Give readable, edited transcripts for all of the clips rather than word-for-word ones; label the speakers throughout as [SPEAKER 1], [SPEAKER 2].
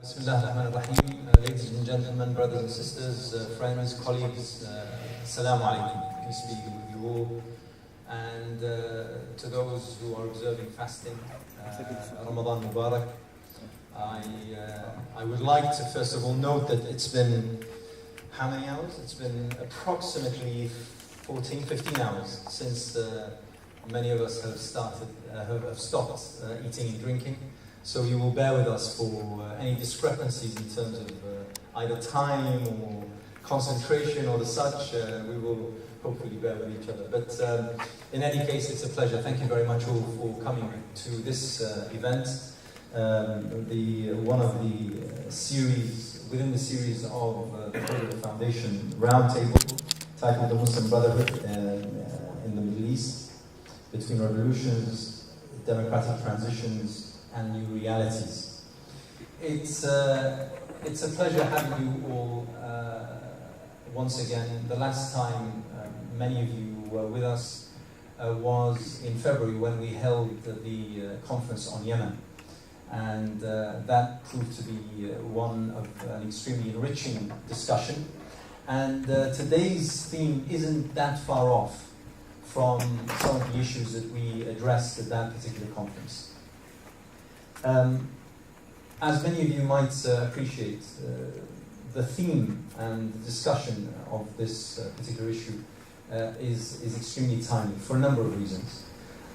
[SPEAKER 1] Bismillah ar-Rahman ar-Rahim. Ladies and gentlemen, brothers and sisters, friends, colleagues, Assalamu alaikum. Peace be with you all. And to those who are observing fasting, Ramadan Mubarak, I would like to first of all note that it's been, how many hours? It's been approximately 14, 15 hours since many of us have stopped eating and drinking. So you will bear with us for any discrepancies in terms of either time or concentration or the such. We will hopefully bear with each other. But in any case, it's a pleasure. Thank you very much all for coming to this event. One of the series, within the series of the Brotherhood Foundation Roundtable, titled The Muslim Brotherhood in the Middle East, Between Revolutions, Democratic Transitions, and New Realities. It's a pleasure having you all once again. The last time many of you were with us was in February when we held the conference on Yemen, and that proved to be one of an extremely enriching discussion. And today's theme isn't that far off from some of the issues that we addressed at that particular conference. As many of you might appreciate, the theme and the discussion of this particular issue is extremely timely for a number of reasons.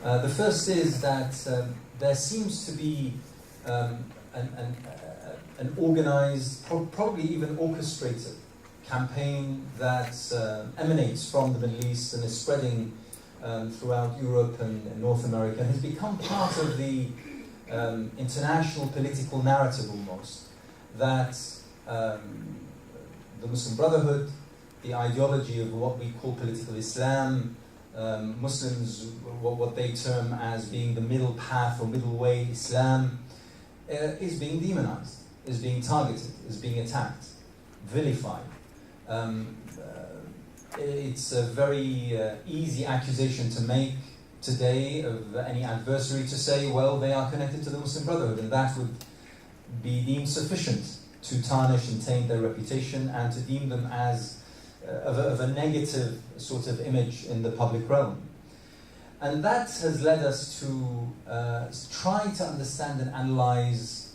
[SPEAKER 1] The first is that there seems to be an organized, probably even orchestrated campaign that emanates from the Middle East and is spreading throughout Europe and North America, and has become part of the international political narrative almost, that the Muslim Brotherhood, the ideology of what we call political Islam, Muslims, what they term as being the middle path or middle way Islam, is being demonized, is being targeted, is being attacked, vilified. It's a very easy accusation to make today of any adversary to say, well, they are connected to the Muslim Brotherhood, and that would be deemed sufficient to tarnish and taint their reputation and to deem them as of a negative sort of image in the public realm. And that has led us to try to understand and analyze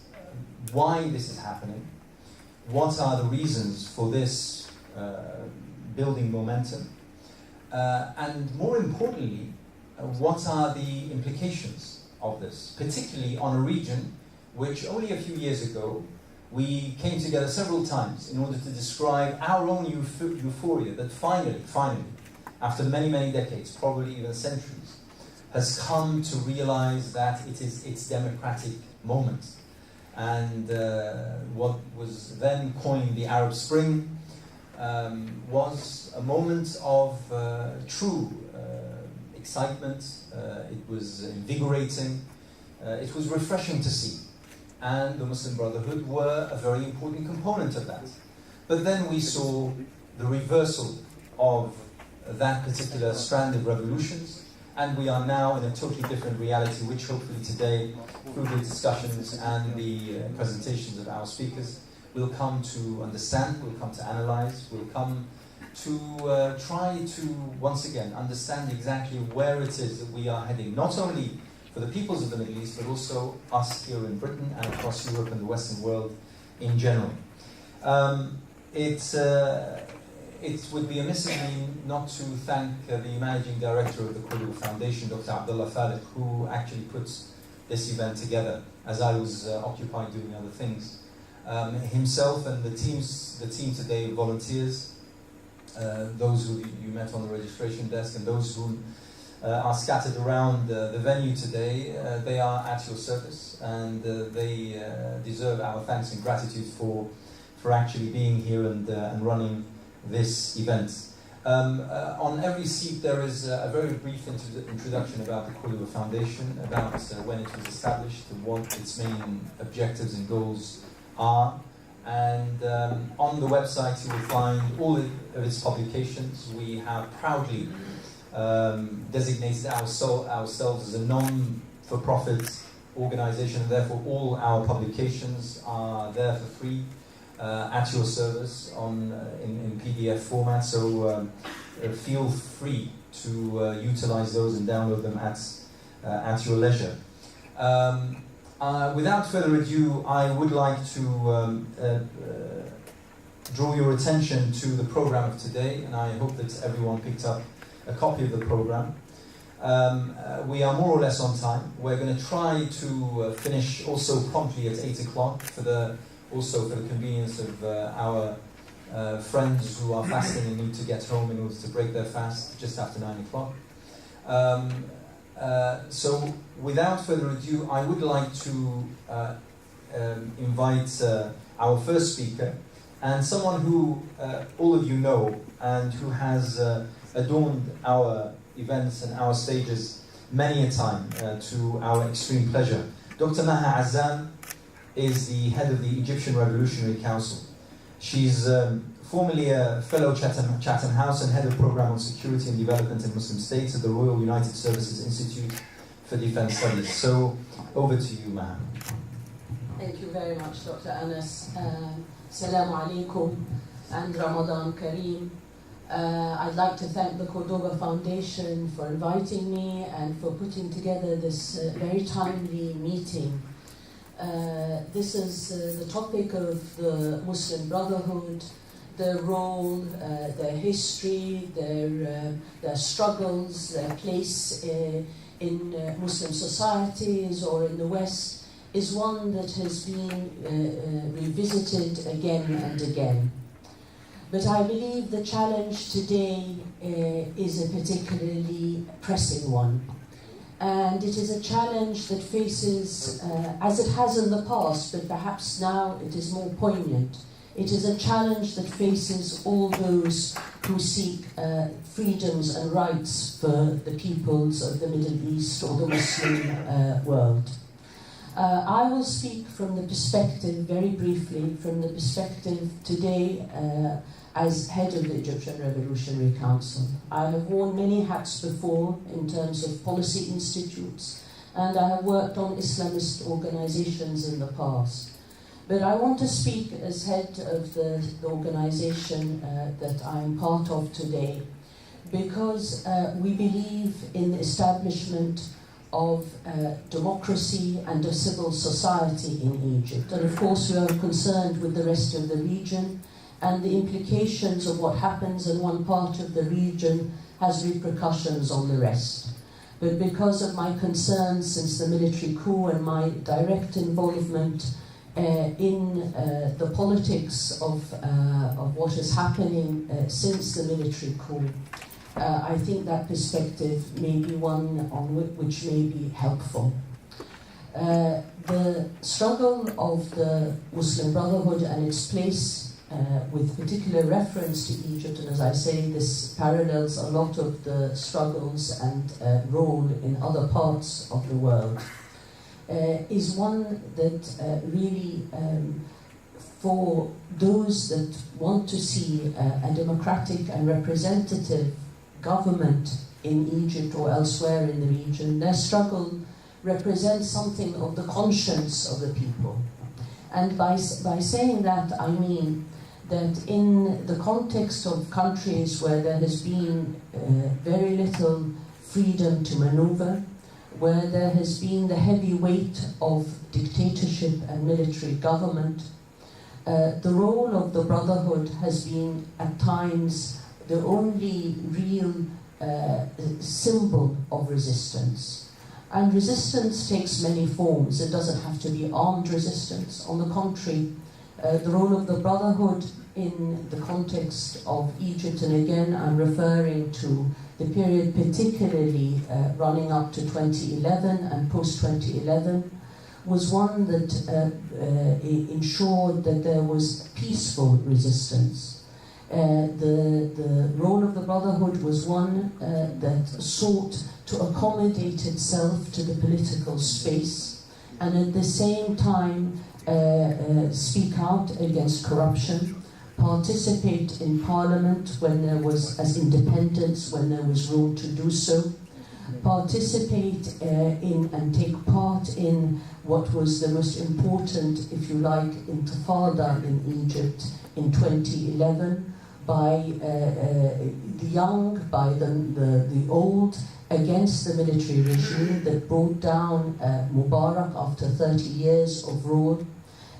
[SPEAKER 1] why this is happening, what are the reasons for this building momentum, and more importantly, what are the implications of this, particularly on a region which only a few years ago we came together several times in order to describe our own euphoria that finally, after many, many decades, probably even centuries, has come to realize that it is its democratic moment. And what was then coined the Arab Spring was a moment of true excitement. It was invigorating, it was refreshing to see, and the Muslim Brotherhood were a very important component of that. But then we saw the reversal of that particular strand of revolutions, and we are now in a totally different reality, which hopefully today, through the discussions and the presentations of our speakers, we'll come to understand, we'll come to analyze, we'll come to try to, once again, understand exactly where it is that we are heading, not only for the peoples of the Middle East, but also us here in Britain and across Europe and the Western world in general. It would be amiss of me not to thank the Managing Director of the Brotherhood Foundation, Dr. Abdullah Farid, who actually puts this event together, as I was occupied doing other things. Himself and the team today, volunteers, those who you met on the registration desk and those who are scattered around the venue today, they are at your service, and they deserve our thanks and gratitude for actually being here and running this event. On every seat there is a very brief introduction about the Brotherhood Foundation, about when it was established and what its main objectives and goals are. And on the website you will find all of its publications. We have proudly designated ourselves as a non-for-profit organization, and therefore all our publications are there for free at your service in PDF format. So feel free to utilize those and download them at your leisure. Without further ado, I would like to draw your attention to the program of today, and I hope that everyone picked up a copy of the program. We are more or less on time. We're going to try to finish also promptly at 8 o'clock also for the convenience of our friends who are fasting and need to get home in order to break their fast just after 9 o'clock. So without further ado, I would like to invite our first speaker, and someone who all of you know and who has adorned our events and our stages many a time to our extreme pleasure. Dr. Maha Azzam is the head of the Egyptian Revolutionary Council. She's formerly a fellow Chatham House and head of program on security and development in Muslim states at the Royal United Services Institute for Defense Studies. So over to you, Maha.
[SPEAKER 2] Thank you very much, Dr. Anas. Assalamu alaikum and Ramadan Kareem. I'd like to thank the Cordoba Foundation for inviting me and for putting together this very timely meeting. This is the topic of the Muslim Brotherhood, their role, their history, their struggles, their place in Muslim societies or in the West is one that has been revisited again and again. But I believe the challenge today is a particularly pressing one. And it is a challenge that faces, as it has in the past, but perhaps now it is more poignant, it is a challenge that faces all those who seek freedoms and rights for the peoples of the Middle East or the Muslim world. I will speak from the perspective, very briefly, from the perspective today as head of the Egyptian Revolutionary Council. I have worn many hats before in terms of policy institutes, and I have worked on Islamist organizations in the past. But I want to speak as head of the organization that I am part of today, because we believe in the establishment of democracy and a civil society in Egypt. And of course we are concerned with the rest of the region, and the implications of what happens in one part of the region has repercussions on the rest. But because of my concerns since the military coup and my direct involvement in the politics of what is happening since the military coup, I think that perspective may be one on which may be helpful. The struggle of the Muslim Brotherhood and its place, with particular reference to Egypt, and as I say, this parallels a lot of the struggles and role in other parts of the world, is one that really, for those that want to see a democratic and representative government in Egypt or elsewhere in the region, their struggle represents something of the conscience of the people. And by saying that, I mean that in the context of countries where there has been very little freedom to maneuver, where there has been the heavy weight of dictatorship and military government, the role of the Brotherhood has been at times the only real symbol of resistance. And resistance takes many forms. It doesn't have to be armed resistance. On the contrary, the role of the Brotherhood in the context of Egypt, and again I'm referring to the period particularly running up to 2011 and post-2011, was one that ensured that there was peaceful resistance. The role of the Brotherhood was one that sought to accommodate itself to the political space, and at the same time speak out against corruption, participate in parliament when there was, as independents, when there was room to do so, participate in and take part in what was the most important, if you like, intifada in Egypt in 2011 by the young, by the old, against the military regime that brought down Mubarak after 30 years of rule.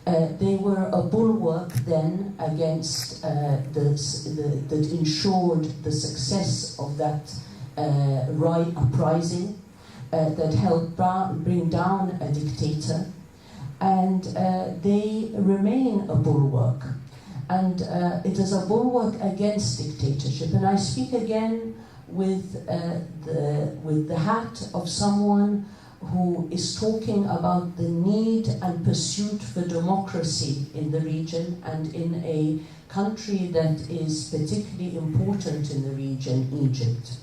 [SPEAKER 2] They were a bulwark then against that ensured the success of that uprising that helped bring down a dictator, and they remain a bulwark. And it is a bulwark against dictatorship. And I speak again with the hat of someone who is talking about the need and pursuit for democracy in the region and in a country that is particularly important in the region, Egypt.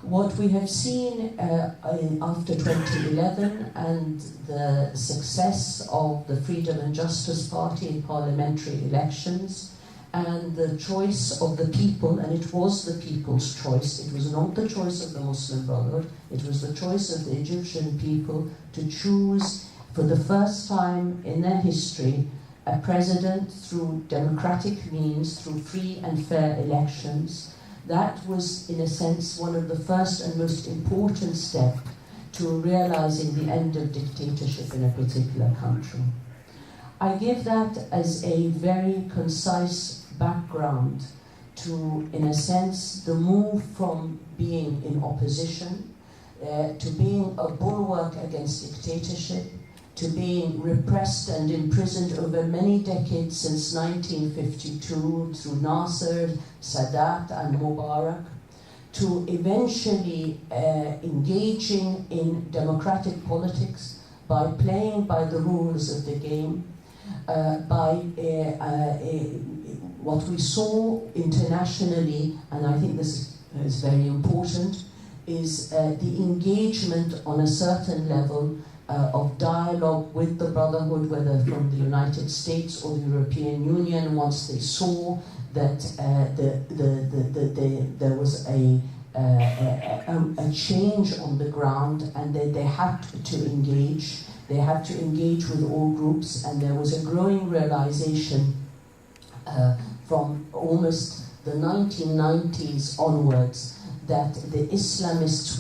[SPEAKER 2] What we have seen after 2011 and the success of the Freedom and Justice Party in parliamentary elections and the choice of the people, and it was the people's choice, it was not the choice of the Muslim Brotherhood, it was the choice of the Egyptian people to choose for the first time in their history a president through democratic means, through free and fair elections. That was, in a sense, one of the first and most important steps to realizing the end of dictatorship in a particular country. I give that as a very concise background to, in a sense, the move from being in opposition to being a bulwark against dictatorship, to being repressed and imprisoned over many decades since 1952 through Nasser, Sadat and Mubarak, to eventually engaging in democratic politics by playing by the rules of the game, by what we saw internationally, and I think this is very important, is the engagement on a certain level of dialogue with the Brotherhood, whether from the United States or the European Union, once they saw that there was a change on the ground and that they had to engage. They had to engage with all groups, and there was a growing realization from almost the 1990s onwards that the Islamists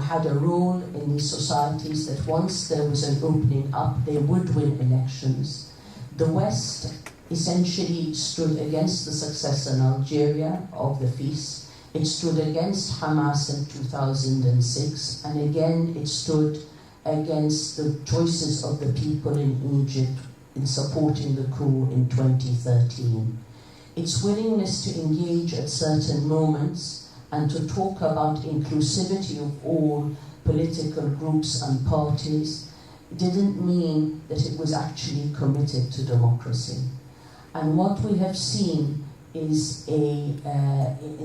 [SPEAKER 2] had a role in these societies, that once there was an opening up, they would win elections. The West essentially stood against the success in Algeria of the feast. It stood against Hamas in 2006, and again it stood against the choices of the people in Egypt in supporting the coup in 2013. Its willingness to engage at certain moments and to talk about inclusivity of all political groups and parties didn't mean that it was actually committed to democracy. And what we have seen is in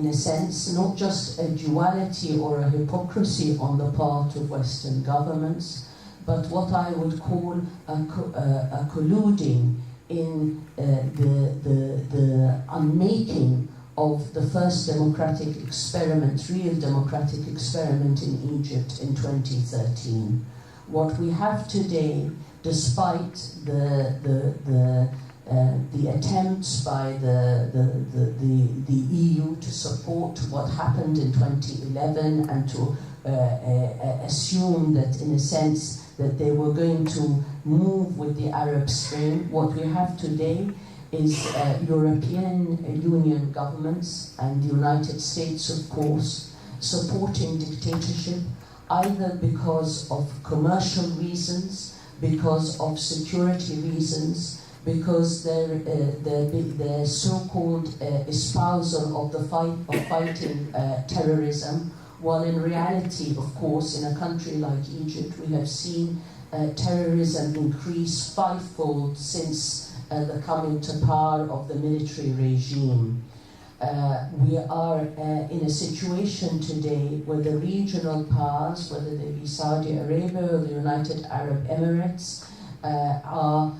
[SPEAKER 2] a sense, not just a duality or a hypocrisy on the part of Western governments, but what I would call a colluding in the unmaking of the first democratic experiment, real democratic experiment in Egypt in 2013. What we have today, despite the attempts by the EU to support what happened in 2011 and to assume that, in a sense, that they were going to move with the Arab Spring. What we have today is European Union governments and the United States, of course, supporting dictatorship, either because of commercial reasons, because of security reasons, because their so-called espousal of the fighting terrorism, while in reality, of course, in a country like Egypt, we have seen terrorism increase fivefold since the coming to power of the military regime. We are in a situation today where the regional powers, whether they be Saudi Arabia or the United Arab Emirates, are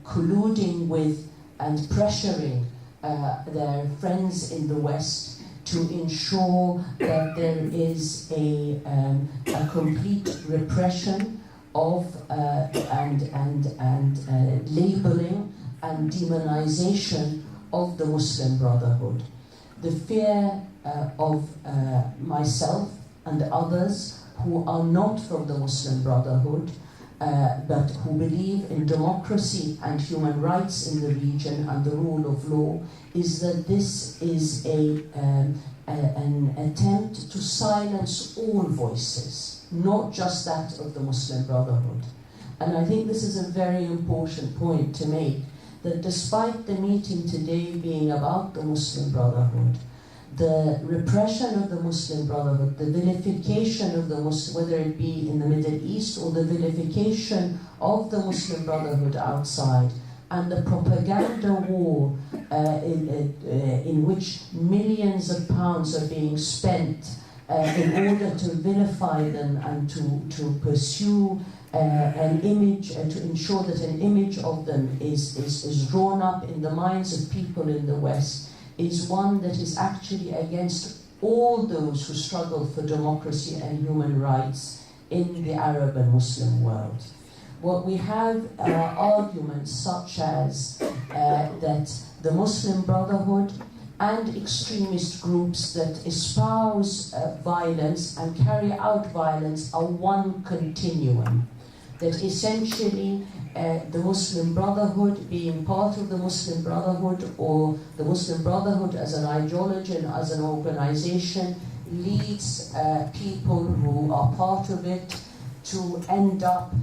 [SPEAKER 2] colluding with and pressuring their friends in the West to ensure that there is a complete repression of labeling and demonization of the Muslim Brotherhood. The fear of myself and others who are not from the Muslim Brotherhood, but who believe in democracy and human rights in the region and the rule of law, is that this is an attempt to silence all voices, not just that of the Muslim Brotherhood. And I think this is a very important point to make, that despite the meeting today being about the Muslim Brotherhood, the repression of the Muslim Brotherhood, the vilification of the Muslim, whether it be in the Middle East or the vilification of the Muslim Brotherhood outside, and the propaganda war in which millions of pounds are being spent in order to vilify them and to pursue an image, to ensure that an image of them is drawn up in the minds of people in the West, is one that is actually against all those who struggle for democracy and human rights in the Arab and Muslim world. What we have are arguments such as that the Muslim Brotherhood and extremist groups that espouse violence and carry out violence are one continuum. That essentially the Muslim Brotherhood, being part of the Muslim Brotherhood, or the Muslim Brotherhood as an ideology and as an organization, leads people who are part of it to end up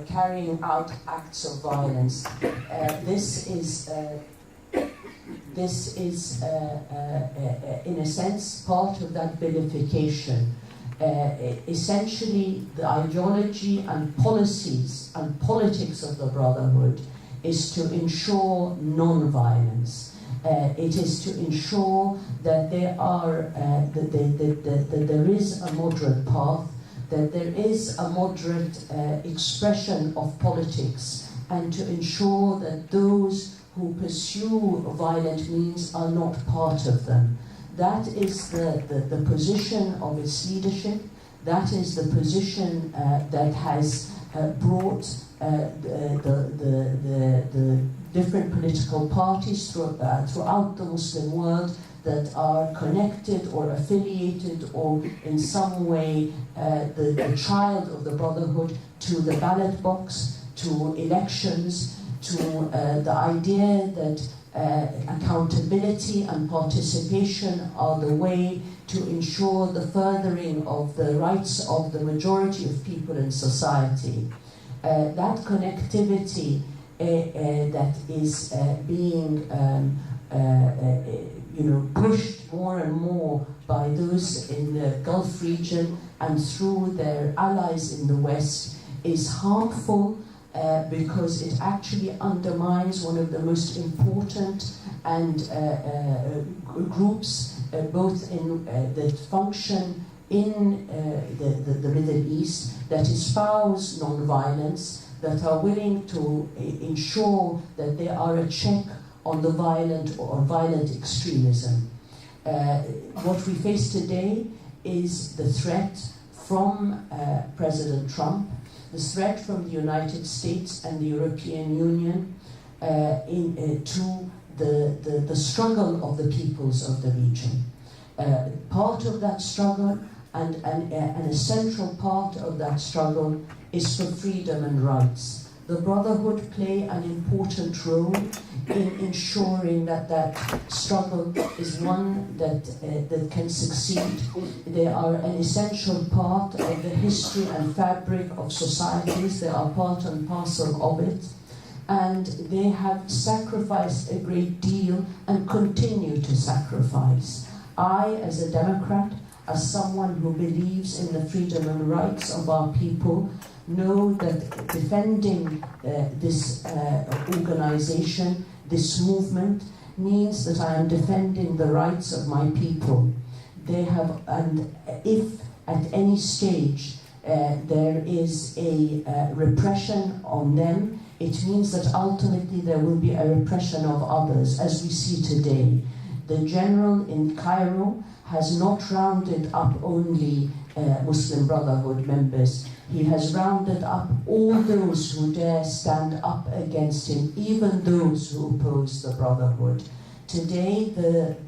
[SPEAKER 2] carrying out acts of violence. This is in a sense part of that vilification. Essentially, the ideology and policies and politics of the Brotherhood is to ensure non-violence. It is to ensure that there is a moderate path, that there is a moderate expression of politics, and to ensure that those who pursue violent means are not part of them. That is the position of its leadership. That is the position that has brought the different political parties throughout the Muslim world that are connected or affiliated or in some way the child of the Brotherhood to the ballot box, to elections, to the idea that accountability and participation are the way to ensure the furthering of the rights of the majority of people in society. That connectivity that is being pushed more and more by those in the Gulf region and through their allies in the West is harmful because it actually undermines one of the most important and groups both in that function in the Middle East, that espouse non-violence, that are willing to ensure that they are a check on the violent extremism. What we face today is the threat from President Trump, the threat from the United States and the European Union to the struggle of the peoples of the region. Part of that struggle and a central part of that struggle is for freedom and rights. The Brotherhood play an important role in ensuring that that struggle is one that can succeed. They are an essential part of the history and fabric of societies. They are part and parcel of it. And they have sacrificed a great deal and continue to sacrifice. I, as a Democrat, as someone who believes in the freedom and rights of our people, know that defending this organization, this movement, means that I am defending the rights of my people. They have, and if at any stage there is a repression on them, it means that ultimately there will be a repression of others, as we see today. The general in Cairo has not rounded up only Muslim Brotherhood members. He has rounded up all those who dare stand up against him, even those who oppose the Brotherhood. Today,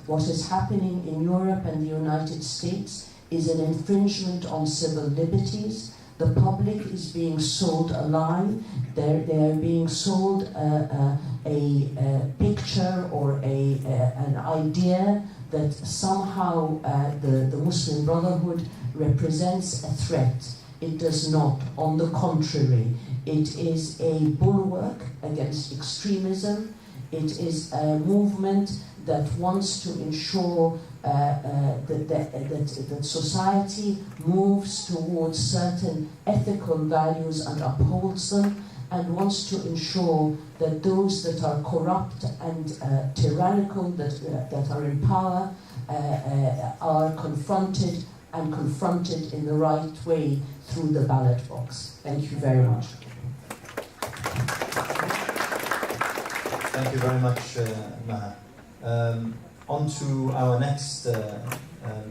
[SPEAKER 2] what is happening in Europe and the United States is an infringement on civil liberties. The public is being sold a lie. They are being sold a picture or an idea that somehow the Muslim Brotherhood represents a threat. It does not. On the contrary, it is a bulwark against extremism. It is a movement that wants to ensure that society moves towards certain ethical values and upholds them, and wants to ensure that those that are corrupt and tyrannical, that are in power, are confronted in the right way through the ballot box. Thank you very much.
[SPEAKER 1] Thank you very much, Maha. On to our next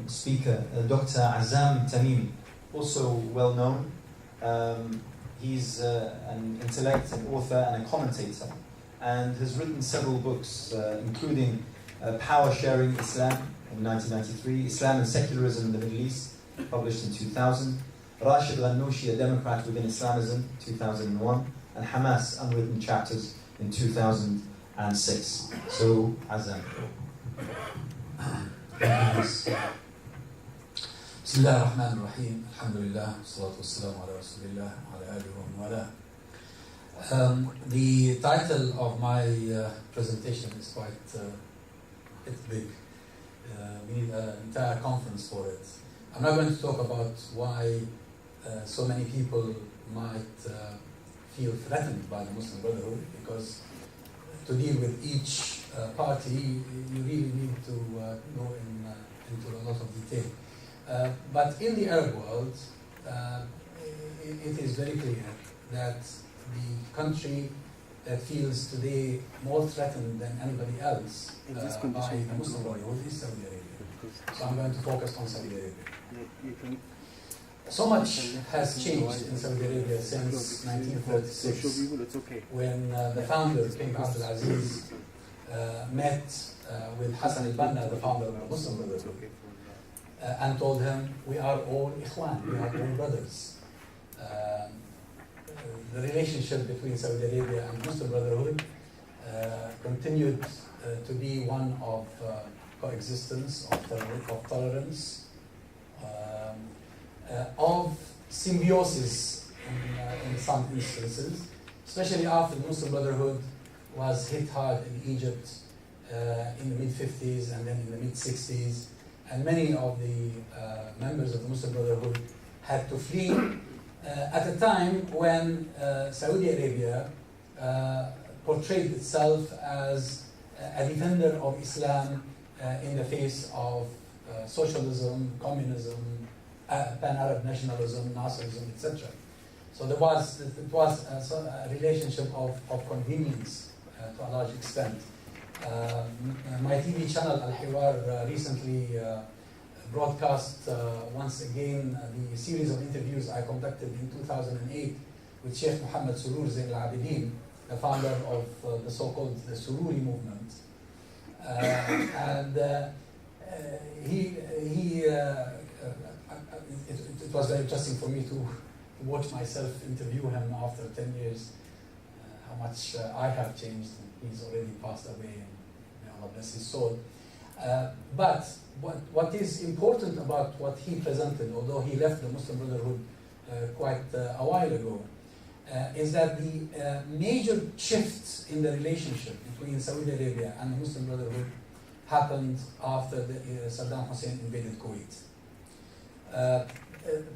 [SPEAKER 1] speaker, Dr. Azzam Tamimi, also well known. He's an intellect, an author, and a commentator, and has written several books, including Power Sharing Islam in 1993, Islam and Secularism in the Middle East, published in 2000, Rashid Ghannouchi, A Democrat Within Islamism, 2001, and Hamas, Unwritten Chapters in 2006. So, Azzam.
[SPEAKER 3] بسم الله الرحمن الرحيم الحمد لله والصلاة والسلام على رسول الله وعلى آله ومن والاه. The title of my presentation is quite it's big. We need an entire conference for it. I'm not going to talk about why so many people might feel threatened by the Muslim Brotherhood, because to deal with each party, you really need to go into a lot of detail. But in the Arab world, it is very clear that the country that feels today more threatened than anybody else by the Muslim Brotherhood is Saudi Arabia. So I'm going to focus on Saudi Arabia. So much has changed in Saudi Arabia since 1946, when the founder, King Abdulaziz, met with Hassan al-Banna, the founder of the Muslim Brotherhood, and told him, we are all ikhwan, we are all brothers. The relationship between Saudi Arabia and Muslim Brotherhood continued to be one of coexistence, of tolerance, of symbiosis in some instances, especially after the Muslim Brotherhood was hit hard in Egypt in the mid-50s and then in the mid-60s, and many of the members of the Muslim Brotherhood had to flee at a time when Saudi Arabia portrayed itself as a defender of Islam in the face of socialism, communism, pan-Arab nationalism, Nasserism, etc. So it was a relationship of convenience to a large extent. My TV channel Al-Hiwar recently broadcast once again the series of interviews I conducted in 2008 with Sheikh Muhammad Surur Zain al-Abidin, the founder of the so-called the Sururi movement. It was very interesting for me to watch myself interview him after 10 years, how much I have changed. He's already passed away, and may Allah bless his soul. But what is important about what he presented, although he left the Muslim Brotherhood quite a while ago, is that the major shifts in the relationship between Saudi Arabia and the Muslim Brotherhood happened after Saddam Hussein invaded Kuwait.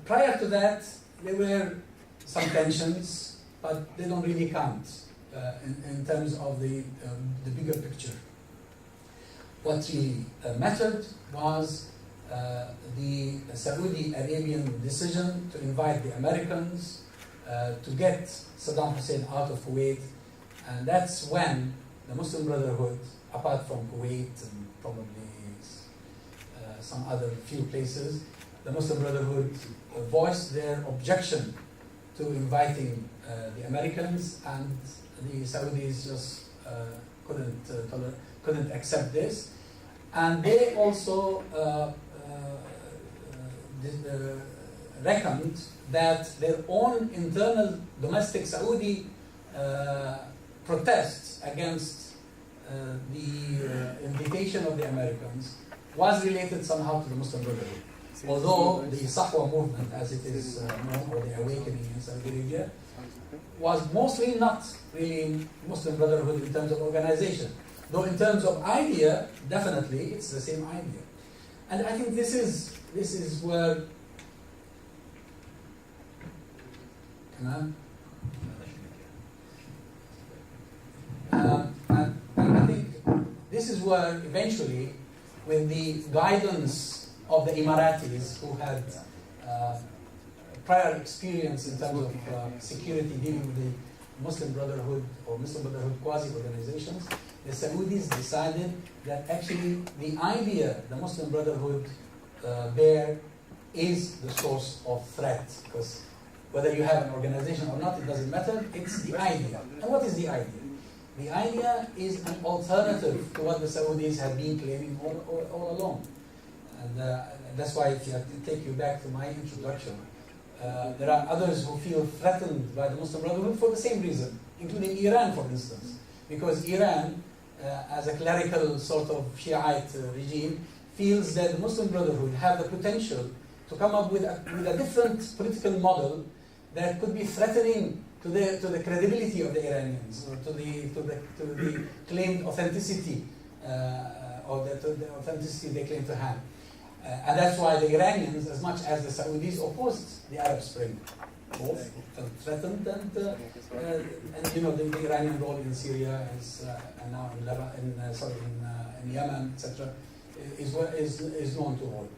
[SPEAKER 3] Prior to that, there were some tensions, but they don't really count in terms of the bigger picture. What really mattered was the Saudi Arabian decision to invite the Americans to get Saddam Hussein out of Kuwait, and that's when the Muslim Brotherhood, apart from Kuwait and probably some other few places, the Muslim Brotherhood voiced their objection to inviting the Americans, and the Saudis just couldn't accept this. And they also reckoned that their own internal domestic Saudi protests against the invitation of the Americans was related somehow to the Muslim Brotherhood. Although the Sahwa movement, as it is known, or the awakening in Saudi Arabia, was mostly not really Muslim Brotherhood in terms of organization. Though in terms of idea, definitely it's the same idea. And I think this is where and I think this is where eventually, with the guidance of the Emiratis, who had prior experience in terms of security dealing with the Muslim Brotherhood or Muslim Brotherhood quasi-organizations, the Saudis decided that actually the idea the Muslim Brotherhood bear is the source of threat, because whether you have an organization or not, it doesn't matter, it's the idea. And what is the idea? The idea is an alternative to what the Saudis have been claiming all along. And that's why, if I take you back to my introduction, there are others who feel threatened by the Muslim Brotherhood for the same reason, including Iran, for instance. Because Iran, as a clerical sort of Shiite regime, feels that the Muslim Brotherhood have the potential to come up with a different political model that could be threatening to the credibility of the Iranians, or to the claimed authenticity, or the authenticity they claim to have. And that's why the Iranians, as much as the Saudis, opposed the Arab Spring. Both threatened and you know, the Iranian role in Syria and now in Lebanon, in Yemen, etc., is known to all.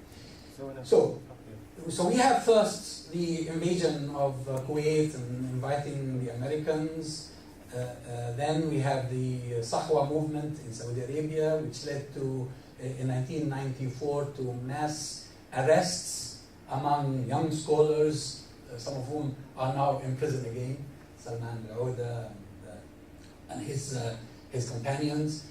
[SPEAKER 3] So we have first the invasion of Kuwait and inviting the Americans. Then we have the Sahwa movement in Saudi Arabia, which led to, in 1994, to mass arrests among young scholars, some of whom are now in prison again, Salman al-Auda and his companions.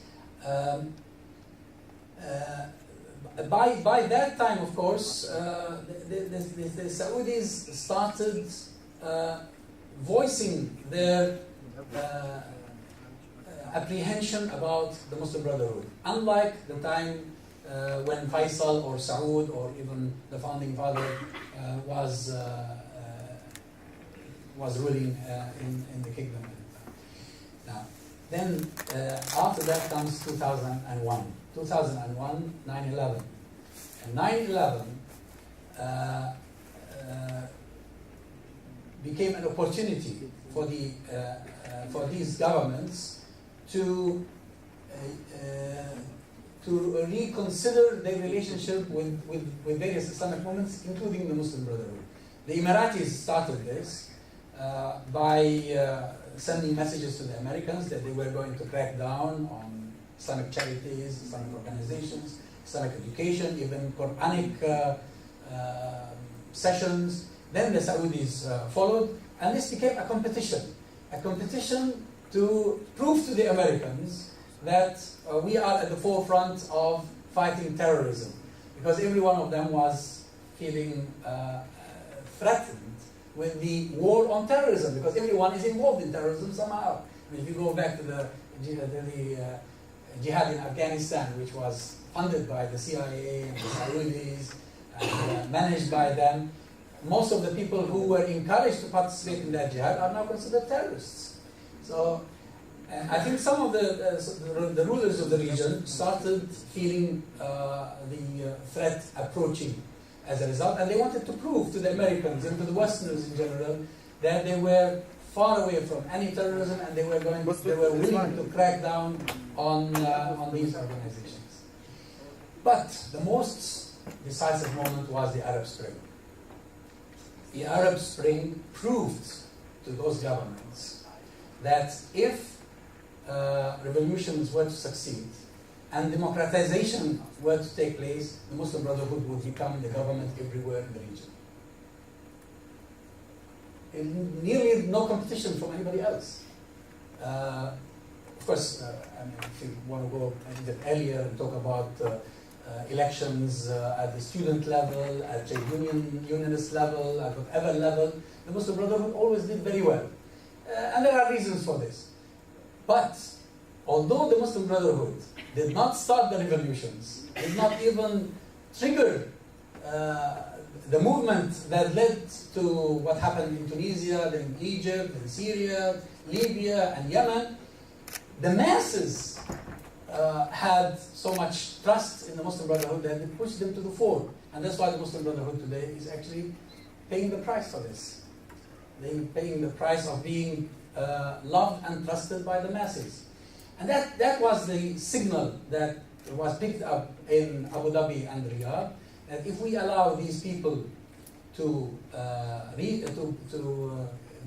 [SPEAKER 3] By that time, of course, the Saudis started voicing their apprehension about the Muslim Brotherhood. Unlike the time when Faisal or Saud or even the founding father was ruling in the kingdom. Now, then after that comes 2001. 2001, 9/11. And 9/11 became an opportunity for these governments to reconsider their relationship with various Islamic movements, including the Muslim Brotherhood. The Emiratis started this by sending messages to the Americans that they were going to crack down on Islamic charities, Islamic organizations, Islamic education, even Quranic sessions. Then the Saudis followed, and this became a competition to prove to the Americans that we are at the forefront of fighting terrorism, because every one of them was feeling threatened with the war on terrorism, because everyone is involved in terrorism somehow. I mean, if you go back to the jihad in Afghanistan, which was funded by the CIA and the Saudis and managed by them, most of the people who were encouraged to participate in that jihad are now considered terrorists. So I think some of the rulers of the region started feeling the threat approaching as a result, and they wanted to prove to the Americans and to the Westerners in general that they were far away from any terrorism, and they were willing to crack down on these organizations. But the most decisive moment was the Arab Spring. The Arab Spring proved to those governments that if revolutions were to succeed, and democratization were to take place, the Muslim Brotherhood would become the government everywhere in the region. Nearly no competition from anybody else. Of course, if you want to go a bit earlier and talk about elections at the student level, at the unionist level, at whatever level, the Muslim Brotherhood always did very well. And there are reasons for this. But although the Muslim Brotherhood did not start the revolutions, did not even trigger the movement that led to what happened in Tunisia, then Egypt, then Syria, Libya, and Yemen, the masses had so much trust in the Muslim Brotherhood that it pushed them to the fore. And that's why the Muslim Brotherhood today is actually paying the price for this. They're paying the price of being loved and trusted by the masses. And that was the signal that was picked up in Abu Dhabi and Riyadh, that if we allow these people to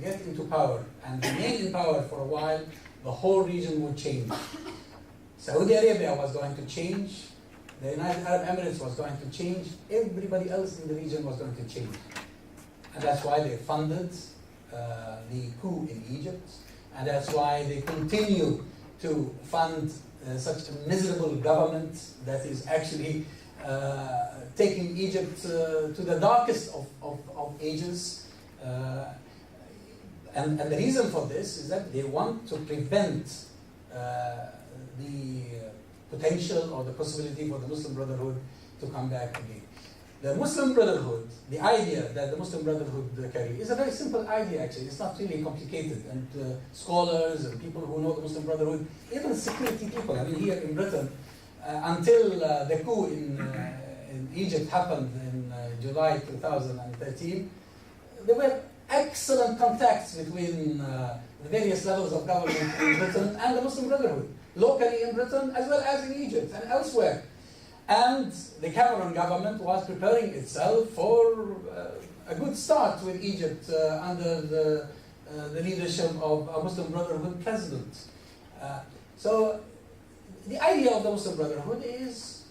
[SPEAKER 3] get into power and remain in power for a while, the whole region would change. Saudi Arabia was going to change, the United Arab Emirates was going to change, everybody else in the region was going to change. And that's why they funded the coup in Egypt, and that's why they continue to fund such a miserable government that is actually taking Egypt to the darkest of ages. And the reason for this is that they want to prevent the potential or the possibility for the Muslim Brotherhood to come back again. The Muslim Brotherhood, the idea that the Muslim Brotherhood carry is a very simple idea actually. It's not really complicated. And scholars and people who know the Muslim Brotherhood, even security people, I mean here in Britain, until the coup in Egypt happened in July 2013, there were excellent contacts between the various levels of government in Britain and the Muslim Brotherhood, locally in Britain as well as in Egypt and elsewhere. And the Cameron government was preparing itself for a good start with Egypt under the leadership of a Muslim Brotherhood president. So the idea of the Muslim Brotherhood is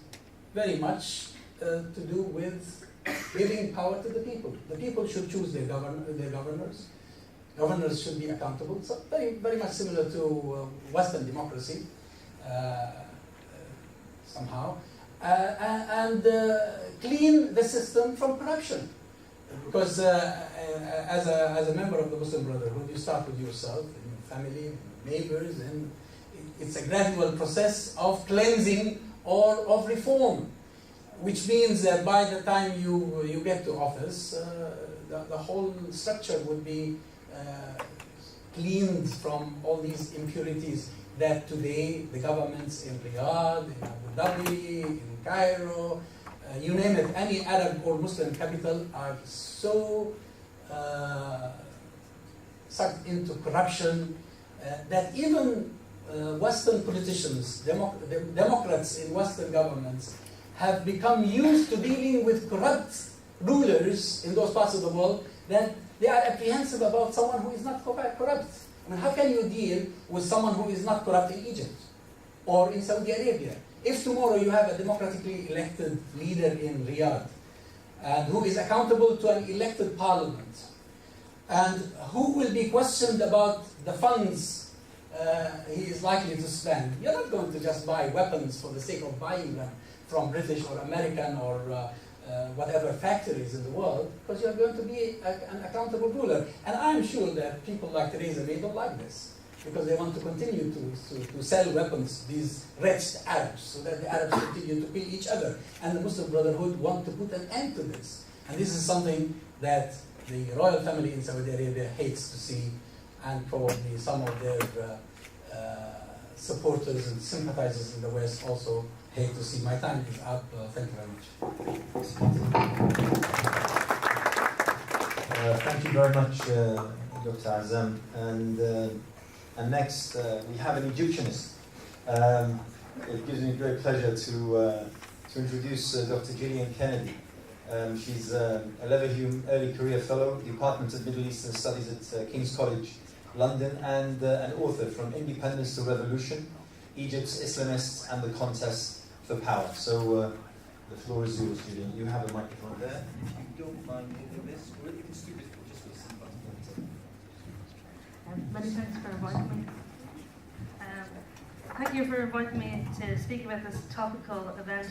[SPEAKER 3] very much to do with giving power to the people. The people should choose their governors. Governors should be accountable. So very, very much similar to Western democracy, somehow. And clean the system from corruption. Because as a member of the Muslim Brotherhood, you start with yourself, and your family, and neighbors, and it's a gradual process of cleansing or of reform, which means that by the time you get to office, the whole structure would be cleaned from all these impurities that today the governments in Riyadh, in Abu Dhabi, in Cairo, you name it, any Arab or Muslim capital are so sucked into corruption that even Western politicians, Democrats in Western governments, have become used to dealing with corrupt rulers in those parts of the world that they are apprehensive about someone who is not corrupt. I mean, how can you deal with someone who is not corrupt in Egypt or in Saudi Arabia? If tomorrow you have a democratically elected leader in Riyadh and who is accountable to an elected parliament and who will be questioned about the funds he is likely to spend, you're not going to just buy weapons for the sake of buying them from British or American or whatever factories in the world, because you're going to be an accountable ruler. And I'm sure that people like Theresa May don't like this, because they want to continue to sell weapons to these wretched Arabs, so that the Arabs continue to kill each other. And the Muslim Brotherhood want to put an end to this. And this is something that the royal family in Saudi Arabia hates to see, and probably some of their supporters and sympathizers in the West also hate to see. My time is up. Thank you very much.
[SPEAKER 1] Thank you very much, Dr. Azzam. And next, we have an Egyptianist. It gives me great pleasure to introduce Dr. Gillian Kennedy. She's a Leverhulme Early Career Fellow, Department of Middle Eastern Studies at King's College, London, and an author, From Independence to Revolution, Egypt's Islamists and the contest for power. So the floor is yours, Gillian. You have a microphone there. If you don't mind doing this, or you can speak this just with some buttons.
[SPEAKER 4] Many thanks for inviting me. Thank you for inviting me to speak about this topical event.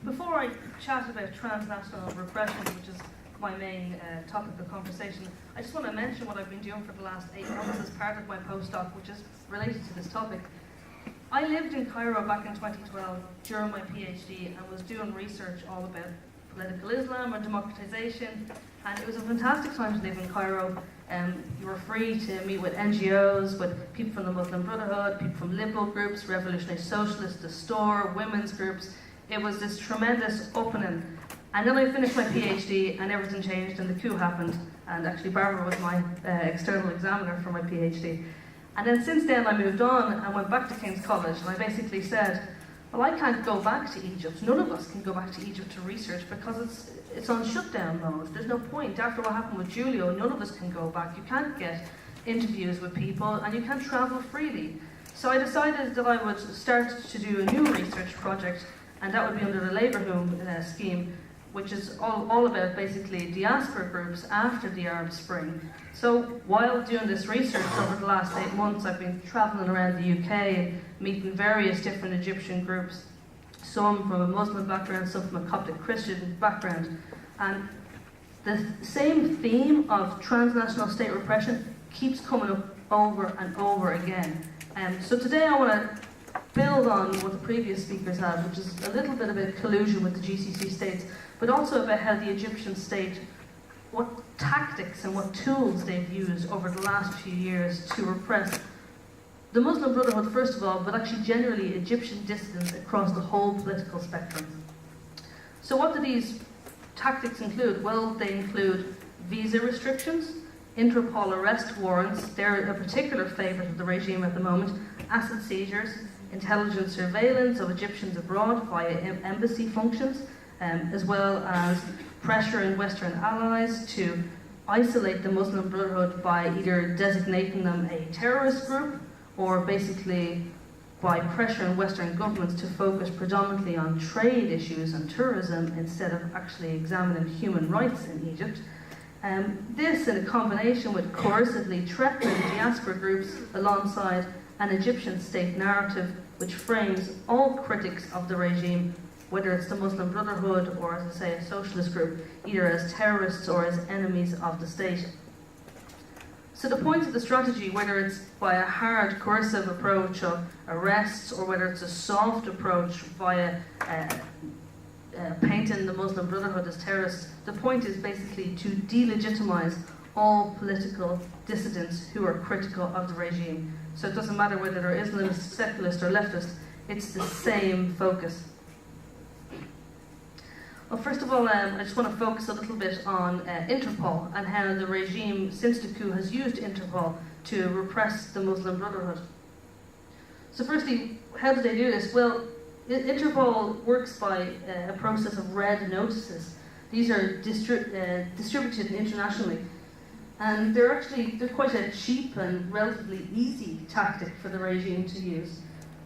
[SPEAKER 4] Before I chat about transnational repression, which is my main topic of conversation, I just want to mention what I've been doing for the last 8 months as part of my postdoc, which is related to this topic. I lived in Cairo back in 2012 during my PhD and was doing research all about political Islam and democratization, and it was a fantastic time to live in Cairo. You were free to meet with NGOs, with people from the Muslim Brotherhood, people from liberal groups, revolutionary socialists, the store, women's groups. It was this tremendous opening. And then I finished my PhD and everything changed and the coup happened. And actually Barbara was my external examiner for my PhD. And then since then I moved on and went back to King's College, and I basically said, well, I can't go back to Egypt. None of us can go back to Egypt to research because it's on shutdown mode. There's no point. After what happened with Giulio, none of us can go back. You can't get interviews with people and you can't travel freely. So I decided that I would start to do a new research project, and that would be under the Labour Home scheme, which is all about basically diaspora groups after the Arab Spring. So while doing this research over the last 8 months, I've been travelling around the UK, meeting various different Egyptian groups, some from a Muslim background, some from a Coptic Christian background. And the same theme of transnational state repression keeps coming up over and over again. So today I want to build on what the previous speakers had, which is a little bit about collusion with the GCC states, but also about how the Egyptian state, what tactics and what tools they've used over the last few years to repress the Muslim Brotherhood, first of all, but actually generally Egyptian dissidents across the whole political spectrum. So what do these tactics include? Well, they include visa restrictions, Interpol arrest warrants, they're a particular favourite of the regime at the moment, asset seizures, intelligence surveillance of Egyptians abroad via embassy functions, as well as pressure in Western allies to isolate the Muslim Brotherhood by either designating them a terrorist group or basically by pressure in Western governments to focus predominantly on trade issues and tourism instead of actually examining human rights in Egypt. This, in a combination with coercively threatening diaspora groups alongside an Egyptian state narrative which frames all critics of the regime, whether it's the Muslim Brotherhood or, as I say, a socialist group, either as terrorists or as enemies of the state. So the point of the strategy, whether it's by a hard coercive approach of arrests or whether it's a soft approach via painting the Muslim Brotherhood as terrorists, the point is basically to delegitimize all political dissidents who are critical of the regime. So it doesn't matter whether they're Islamist, secularist or leftist, it's the same focus. Well, first of all, I just want to focus a little bit on Interpol and how the regime, since the coup, has used Interpol to repress the Muslim Brotherhood. So firstly, how do they do this? Well, Interpol works by a process of red notices. These are distributed internationally. And they're quite a cheap and relatively easy tactic for the regime to use.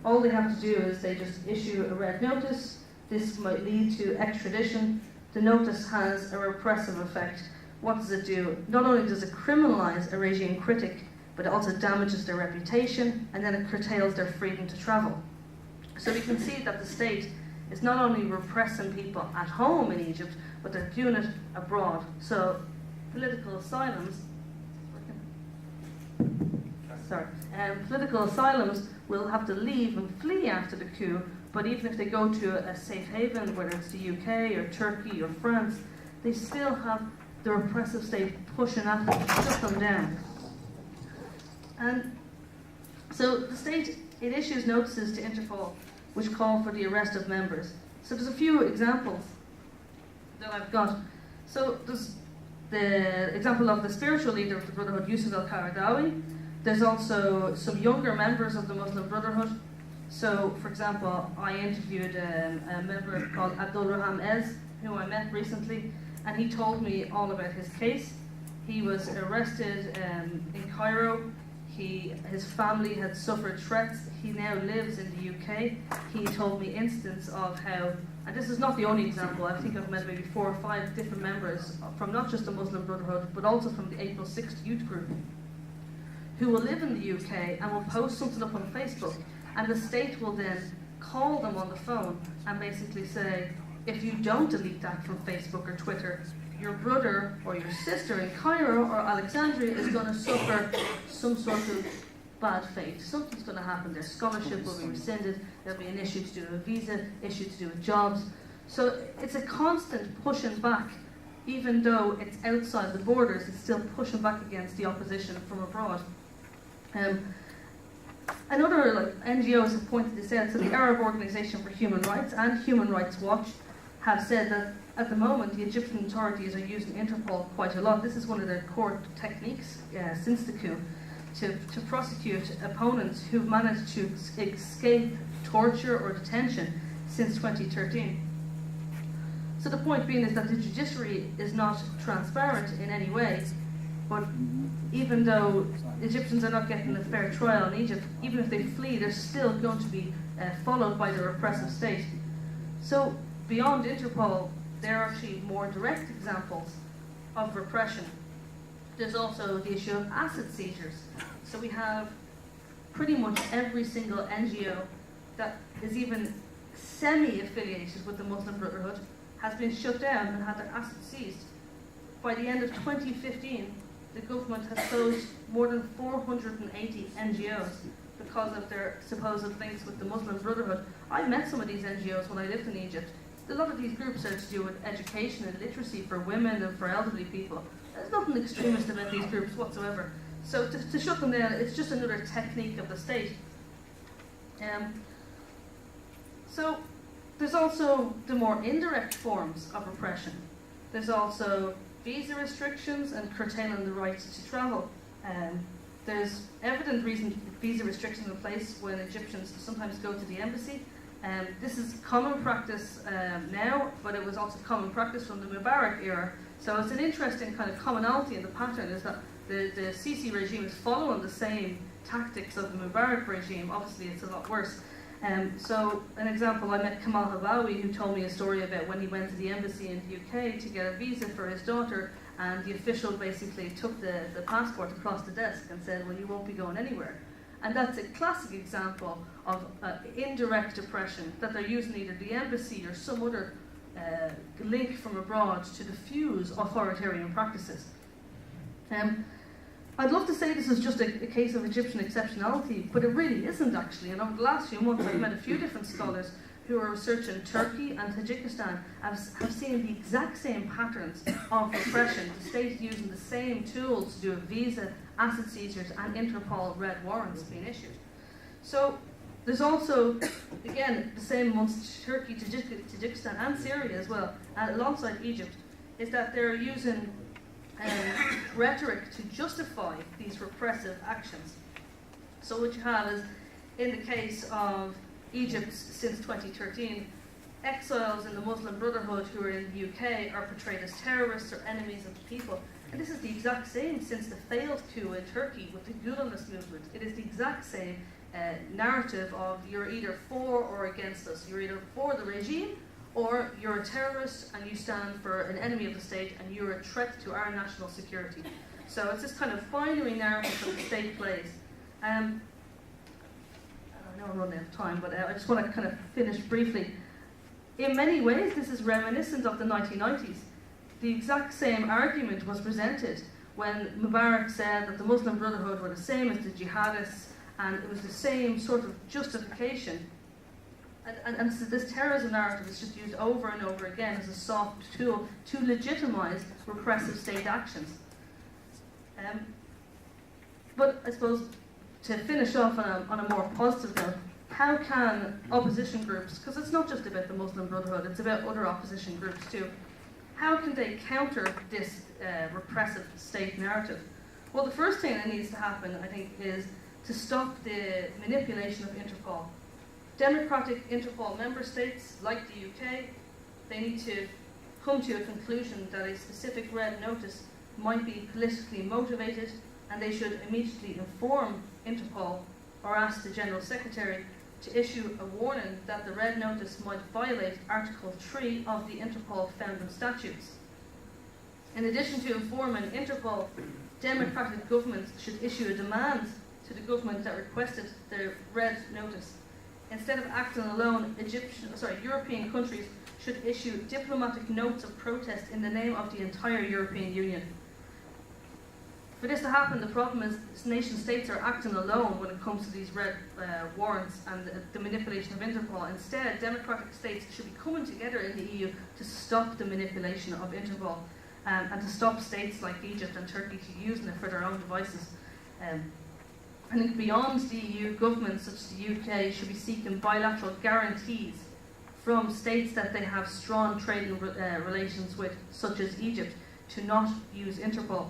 [SPEAKER 4] All they have to do is they just issue a red notice. This might lead to extradition. The notice has a repressive effect. What does it do? Not only does it criminalize a regime critic, but it also damages their reputation, and then it curtails their freedom to travel. So we can see that the state is not only repressing people at home in Egypt, but they're doing it abroad. So political asylums will have to leave and flee after the coup, but even if they go to a safe haven, whether it's the UK or Turkey or France, they still have the repressive state pushing at them to shut them down. And so the state, it issues notices to Interpol which call for the arrest of members. So there's a few examples that I've got. So there's the example of the spiritual leader of the Brotherhood, Yusuf al-Qaradawi. There's also some younger members of the Muslim Brotherhood. So, for example, I interviewed a member called Abdul Raham Ez, who I met recently, and he told me all about his case. He was arrested in Cairo. His family had suffered threats. He now lives in the UK. He told me instance of how, and this is not the only example, I think I've met maybe 4 or 5 different members from not just the Muslim Brotherhood, but also from the April 6th youth group, who will live in the UK and will post something up on Facebook, and the state will then call them on the phone and basically say, if you don't delete that from Facebook or Twitter, your brother or your sister in Cairo or Alexandria is going to suffer some sort of bad fate. Something's going to happen. Their scholarship will be rescinded. There'll be an issue to do with a visa, issue to do with jobs. So it's a constant pushing back. Even though it's outside the borders, it's still pushing back against the opposition from abroad. Another NGOs have pointed this out. So the Arab Organization for Human Rights and Human Rights Watch have said that at the moment the Egyptian authorities are using Interpol quite a lot. This is one of their core techniques since the coup, to prosecute opponents who've managed to escape torture or detention since 2013. So the point being is that the judiciary is not transparent in any way, but even though Egyptians are not getting a fair trial in Egypt, even if they flee, they're still going to be followed by the repressive state. So beyond Interpol, there are actually more direct examples of repression. There's also the issue of asset seizures. So we have pretty much every single NGO that is even semi-affiliated with the Muslim Brotherhood has been shut down and had their assets seized. By the end of 2015, the government has closed more than 480 NGOs because of their supposed links with the Muslim Brotherhood. I met some of these NGOs when I lived in Egypt. A lot of these groups are to do with education and literacy for women and for elderly people. There's nothing extremist about these groups whatsoever. So to shut them down, it's just another technique of the state. So there's also the more indirect forms of repression. There's also visa restrictions and curtailing the right to travel. There's evident visa restrictions in place when Egyptians sometimes go to the embassy. This is common practice now, but it was also common practice from the Mubarak era. So it's an interesting kind of commonality in the pattern, is that the Sisi regime is following the same tactics of the Mubarak regime. Obviously it's a lot worse. So an example, I met Kamal Habawi, who told me a story about when he went to the embassy in the UK to get a visa for his daughter, and the official basically took the passport across the desk and said, well, you won't be going anywhere. And that's a classic example of indirect oppression, that they're using either the embassy or some other link from abroad to diffuse authoritarian practices. I'd love to say this is just a case of Egyptian exceptionality, but it really isn't actually. And over the last few months I've met a few different scholars who are researching Turkey and Tajikistan have seen the exact same patterns of repression, the state using the same tools to do a visa, asset seizures and Interpol red warrants being issued. So there's also, again, the same amongst Turkey, Tajikistan and Syria as well, and alongside Egypt, is that they're using rhetoric to justify these repressive actions. So what you have is, in the case of Egypt since 2013, exiles in the Muslim Brotherhood who are in the UK are portrayed as terrorists or enemies of the people. And this is the exact same since the failed coup in Turkey with the Gülenist movement. It is the exact same narrative of you're either for or against us. You're either for the regime or you're a terrorist and you stand for an enemy of the state and you're a threat to our national security. So it's this kind of binary narrative that the state plays. I know I'm running out of time, but I just want to kind of finish briefly. In many ways, this is reminiscent of the 1990s. The exact same argument was presented when Mubarak said that the Muslim Brotherhood were the same as the jihadists, and it was the same sort of justification. And so this terrorism narrative is just used over and over again as a soft tool to legitimize repressive state actions. But I suppose to finish off on a more positive note, how can opposition groups, because it's not just about the Muslim Brotherhood, it's about other opposition groups too, how can they counter this repressive state narrative? Well, the first thing that needs to happen, I think, is to stop the manipulation of Interpol. Democratic Interpol member states, like the UK, they need to come to a conclusion that a specific red notice might be politically motivated and they should immediately inform Interpol or ask the General Secretary to issue a warning that the red notice might violate Article 3 of the Interpol Founding Statutes. In addition to informing Interpol, democratic governments should issue a demand to the government that requested the red notice. Instead of acting alone, European countries should issue diplomatic notes of protest in the name of the entire European Union. For this to happen, the problem is nation states are acting alone when it comes to these red warrants and the manipulation of Interpol. Instead, democratic states should be coming together in the EU to stop the manipulation of Interpol and to stop states like Egypt and Turkey to using it for their own devices. I think beyond the EU, governments such as the UK should be seeking bilateral guarantees from states that they have strong trading relations with, such as Egypt, to not use Interpol.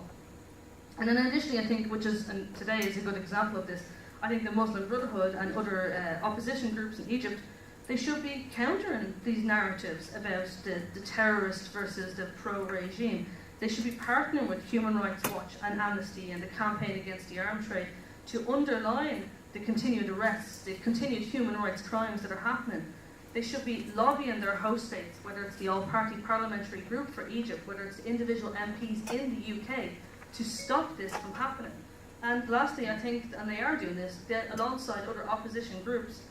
[SPEAKER 4] And then additionally, I think, and today is a good example of this, I think the Muslim Brotherhood and other opposition groups in Egypt, they should be countering these narratives about the terrorist versus the pro-regime. They should be partnering with Human Rights Watch and Amnesty and the campaign against the arms trade to underline the continued arrests, the continued human rights crimes that are happening. They should be lobbying their host states, whether it's the all-party parliamentary group for Egypt, whether it's individual MPs in the UK, to stop this from happening. And lastly, I think, and they are doing this, alongside other opposition groups,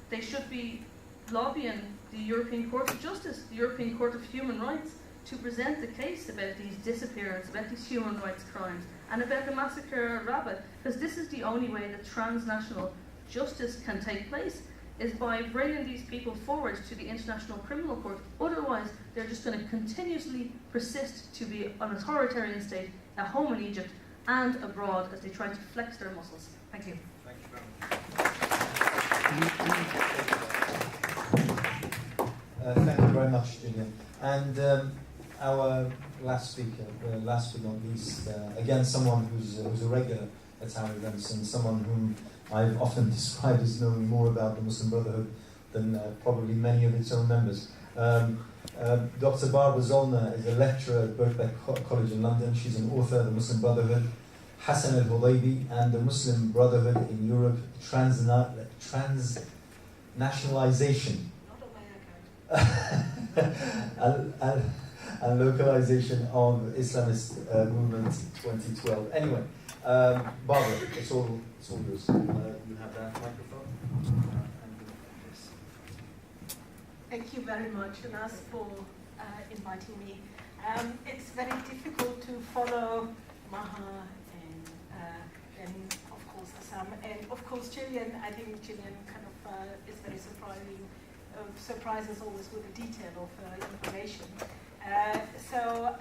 [SPEAKER 4] they should be lobbying the European Court of Justice, the European Court of Human Rights, to present the case about these disappearances, about these human rights crimes, and about the massacre at Rabat, because this is the only way that transnational justice can take place, is by bringing these people forward to the International Criminal Court. Otherwise, they're just going to continuously persist to be an authoritarian state at home in Egypt and abroad as they try to flex their muscles. Thank you.
[SPEAKER 1] Thank you very much, Gillian. And our last speaker, last but not least, again, someone who's a regular at our events and someone whom I've often described as knowing more about the Muslim Brotherhood than probably many of its own members. Dr. Barbara Zollner is a lecturer at Birkbeck College in London. She's an author of the Muslim Brotherhood, Hassan al-Hudaybi, and the Muslim Brotherhood in Europe, transnationalization. And localization of Islamist movement 2012. Anyway, Barbara, it's all yours. You have that microphone.
[SPEAKER 5] Thank you very much, Anas, for inviting me. It's very difficult to follow Maha and of course Azzam, and of course Gillian. I think Gillian kind of is very surprising. Surprises always with the detail of information. So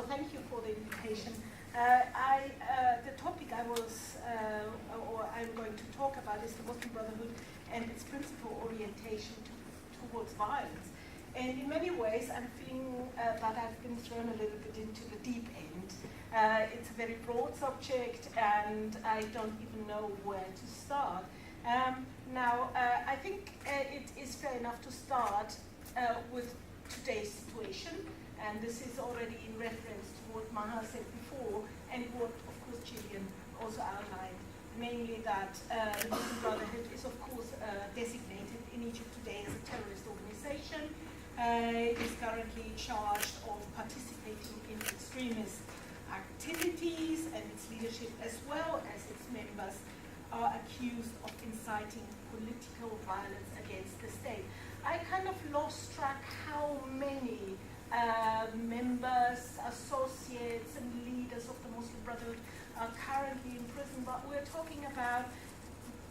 [SPEAKER 5] thank you for the invitation. The topic I'm going to talk about is the Muslim Brotherhood and its principal orientation towards violence. And in many ways, I'm feeling that I've been thrown a little bit into the deep end. It's a very broad subject, and I don't even know where to start. I think it is fair enough to start with today's situation, and this is already in reference to what Maha said before, and what, of course, Gillian also outlined, namely that the Muslim Brotherhood is, of course, designated in Egypt today as a terrorist organization. It is currently charged of participating in extremist activities, and its leadership, as well as its members, are accused of inciting political violence against the state. I kind of lost track how many members, associates, and leaders of the Muslim Brotherhood are currently in prison, but we're talking about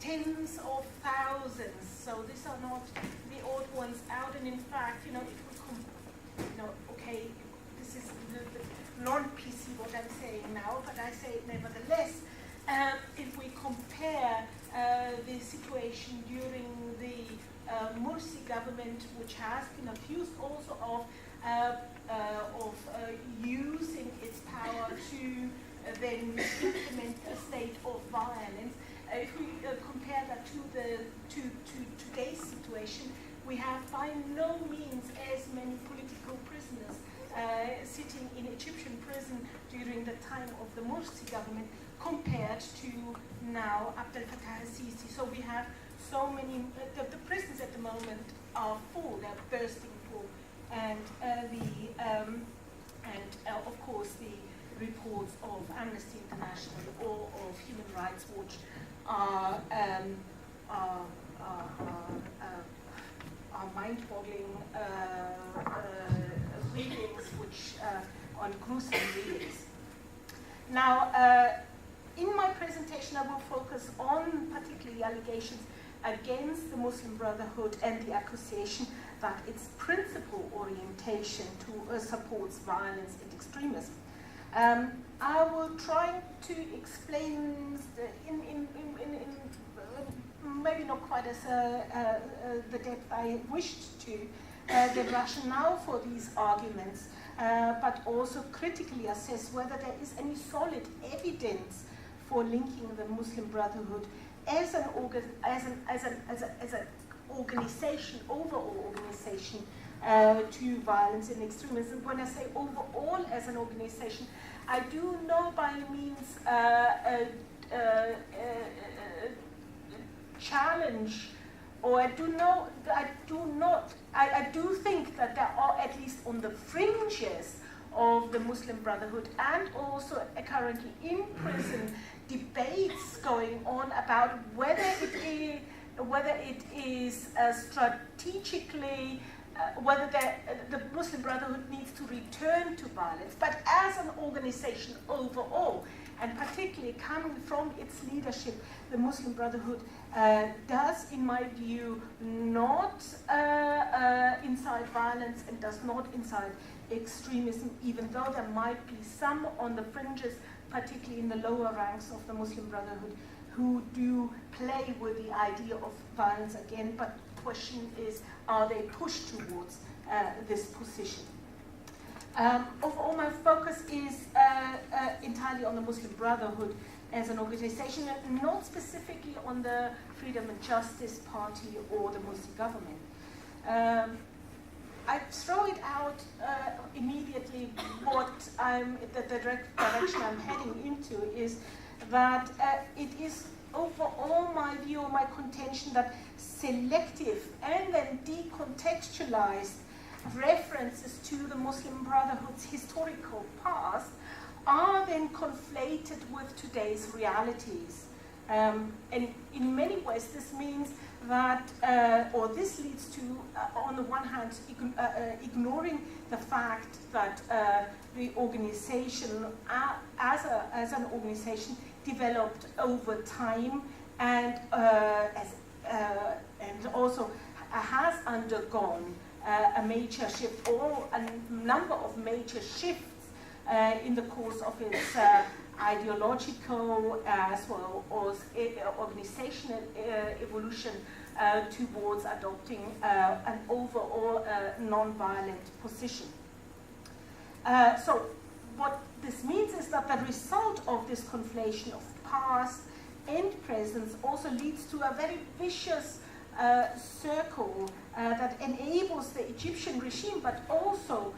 [SPEAKER 5] tens of thousands. So these are not the odd ones out, and in fact, if we okay, this is the non-PC what I'm saying now, but I say it nevertheless. If we compare the situation during the Morsi government, which has been accused also of using its power to then implement a state of violence, if we compare that to today's situation, we have by no means as many political prisoners sitting in Egyptian prison during the time of the Morsi government compared to now Abdel Fattah al-Sisi. So we have so many, the prisons at the moment are full, they're bursting full, and of course the reports of Amnesty International or of Human Rights Watch are mind-boggling readings, which on gruesome readings. Now, in my presentation, I will focus on particularly allegations against the Muslim Brotherhood and the accusation that its principal orientation supports violence and extremism. I will try to explain in maybe not quite as the depth I wished to, the rationale for these arguments, but also critically assess whether there is any solid evidence for linking the Muslim Brotherhood as an organization, overall organization, to violence and extremism. When I say overall as an organization, I do know by means challenge, or I do think that there are, at least on the fringes of the Muslim Brotherhood, and also currently in prison, debates going on about whether it is strategically, whether the Muslim Brotherhood needs to return to violence, but as an organization overall, and particularly coming from its leadership, the Muslim Brotherhood does, in my view, not incite violence and does not incite extremism, even though there might be some on the fringes, particularly in the lower ranks of the Muslim Brotherhood, who do play with the idea of violence again, but the question is, are they pushed towards this position? Overall, my focus is entirely on the Muslim Brotherhood as an organization, and not specifically on the Freedom and Justice Party or the Morsi government. I throw it out immediately. The direction I'm heading into is that it is overall my view, my contention, that selective and then decontextualized references to the Muslim Brotherhood's historical past are then conflated with today's realities. And in many ways, this means that, or this leads to, on the one hand, ignoring the fact that the organization, as an organization, developed over time and also has undergone a major shift, or a number of major shifts in the course of its ideological as well as organizational evolution towards adopting an overall non-violent position. So what this means is that the result of this conflation of past and present also leads to a very vicious circle that enables the Egyptian regime, but also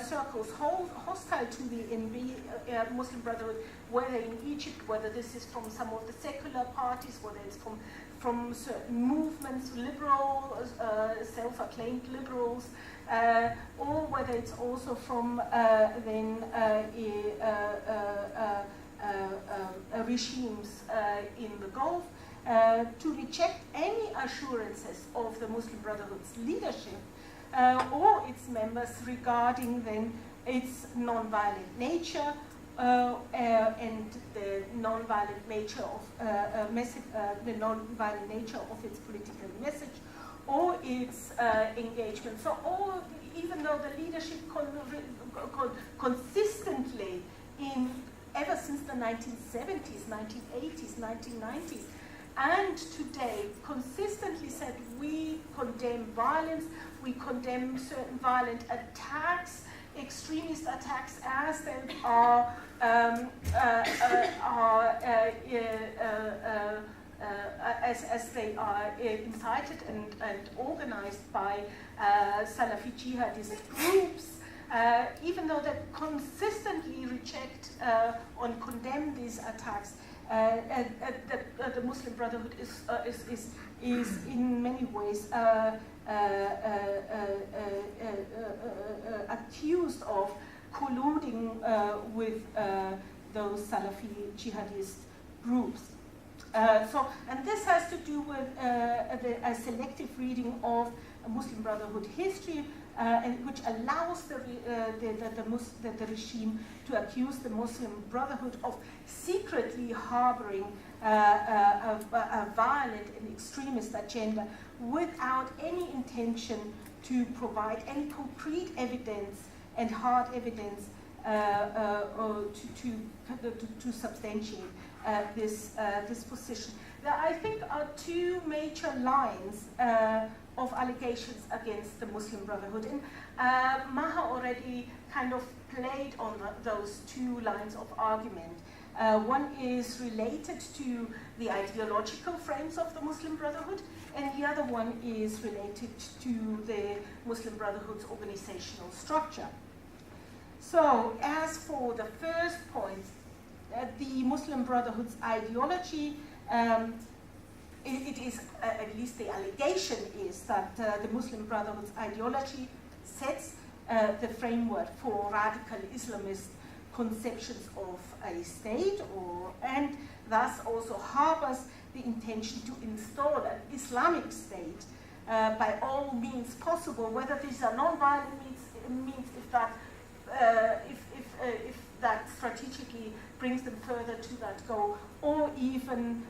[SPEAKER 5] circles hostile to the Muslim Brotherhood, whether in Egypt, whether this is from some of the secular parties, whether it's from certain movements, liberal, self-acclaimed liberals, or whether it's also from regimes in the Gulf, to reject any assurances of the Muslim Brotherhood's leadership or its members regarding then its non-violent nature and the non-violent nature of the non-violent nature of its political message or its engagement. So, even though the leadership consistently, ever since the 1970s, 1980s, 1990s, and today, consistently said we condemn violence, we condemn certain violent attacks, extremist attacks, as they are as they are incited and organized by Salafi jihadist groups even though they consistently reject or condemn these attacks, the Muslim Brotherhood is in many ways accused of colluding with those Salafi jihadist groups. And this has to do with a selective reading of Muslim Brotherhood history, and which allows the regime to accuse the Muslim Brotherhood of secretly harboring a violent and extremist agenda without any intention to provide any concrete evidence and hard evidence to substantiate this position. There, I think, are two major lines of allegations against the Muslim Brotherhood, and Maha already kind of played on those two lines of argument. One is related to the ideological frames of the Muslim Brotherhood, and the other one is related to the Muslim Brotherhood's organizational structure. So, as for the first point, the Muslim Brotherhood's ideology, it is, at least the allegation is, that the Muslim Brotherhood's ideology sets the framework for radical Islamist conceptions of a state, and thus also harbors the intention to install an Islamic state by all means possible, whether these are non-violent means if that strategically brings them further to that goal, or even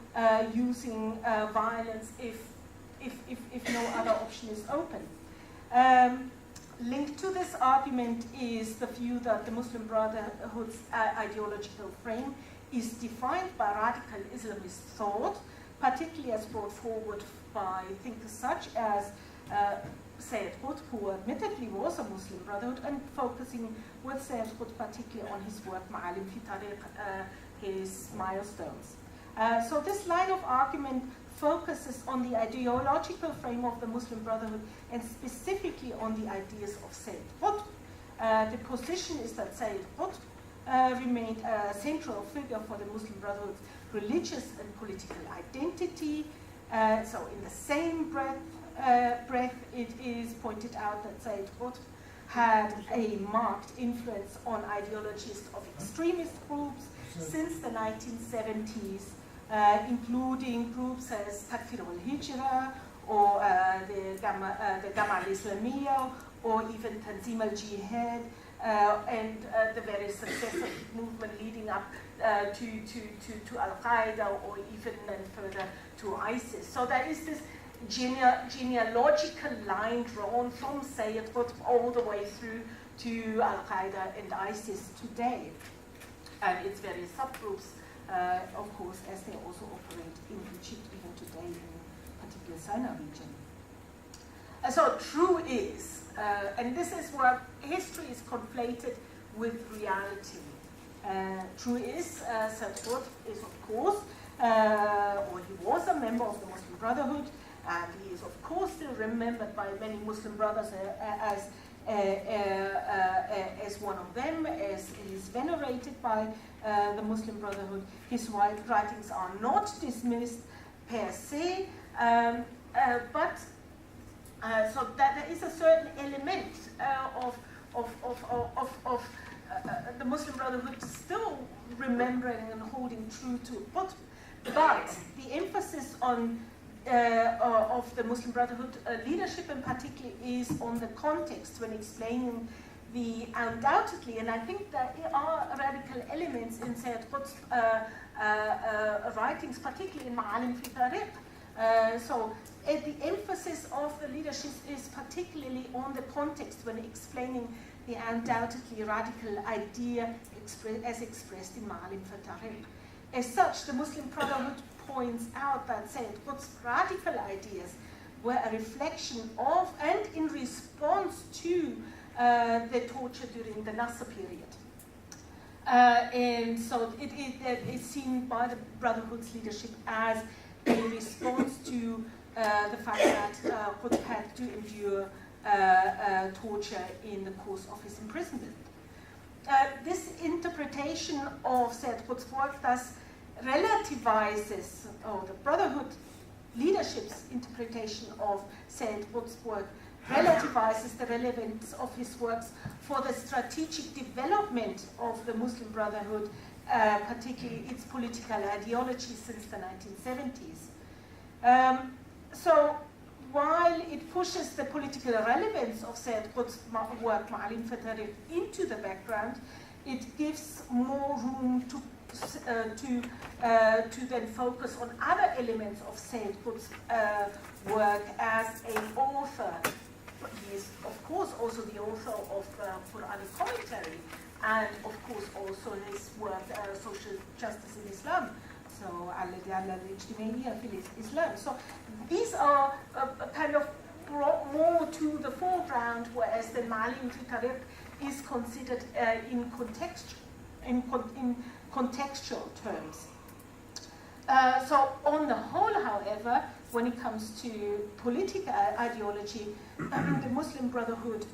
[SPEAKER 5] using violence if no other option is open. Linked to this argument is the view that the Muslim Brotherhood's ideological frame is defined by radical Islamist thought, particularly as brought forward by thinkers such as Sayyid Qutb, who admittedly was a Muslim Brotherhood, and focusing with Sayyid Qutb particularly on his work, Ma'alim fi Tariq, his milestones. So this line of argument focuses on the ideological frame of the Muslim Brotherhood and specifically on the ideas of Sayyid Qutb. The position is that Sayyid Qutb remained a central figure for the Muslim Brotherhood's religious and political identity. So in the same breath, it is pointed out that Sayyid Qutb had a marked influence on ideologies of extremist groups since the 1970s, including groups as Takfir al-Hijra, or the Gama al-Islamiyya, or even Tanzim al-Jihad, and the various successive movements leading up to Al-Qaeda, or even then further to ISIS. So there is this genealogical line drawn from Sayyid Qutb all the way through to Al-Qaeda and ISIS today, and its various subgroups, of course, as they also operate in Egypt even today, in particular Sinai region. So true is, and this is where history is conflated with reality. True is, Sayyid Qutb is, of course, or he was a member of the Muslim Brotherhood, and he is, of course, still remembered by many Muslim brothers as one of them, as he is venerated by the Muslim Brotherhood. His writings are not dismissed per se, but so that there is a certain element of the Muslim Brotherhood still remembering and holding true to Qutb, but the emphasis on of the Muslim Brotherhood leadership in particular is on the context when explaining the undoubtedly, and I think there are radical elements in Sayyid Qutb's writings, particularly in Ma'alim fi Tariq. So the emphasis of the leadership is particularly on the context when explaining the undoubtedly radical idea as expressed in Ma'alim fi Tariq. As such, the Muslim Brotherhood points out that Sayyid Qutb's radical ideas were a reflection of and in response to the torture during the Nasser period. And so it is seen by the Brotherhood's leadership as a response to the fact that Qutb had to endure torture in the course of his imprisonment. This interpretation of Sayyid Qutb's work thus relativizes, or the Brotherhood leadership's interpretation of Sayyid Qutb's work relativizes the relevance of his works for the strategic development of the Muslim Brotherhood, particularly its political ideology since the 1970s. So while it pushes the political relevance of Sayyid Qutb's work, Ma'alim fi Tariq, into the background, it gives more room to then focus on other elements of Sayyid Qutb's work as an author. He is, of course, also the author of Quranic commentary, and of course also his work, Social Justice in Islam. So, Islam. So these are kind of brought more to the foreground, whereas the Ma'alim fi Tariq is considered in contextual terms. So on the whole, however, when it comes to political ideology, the Muslim Brotherhood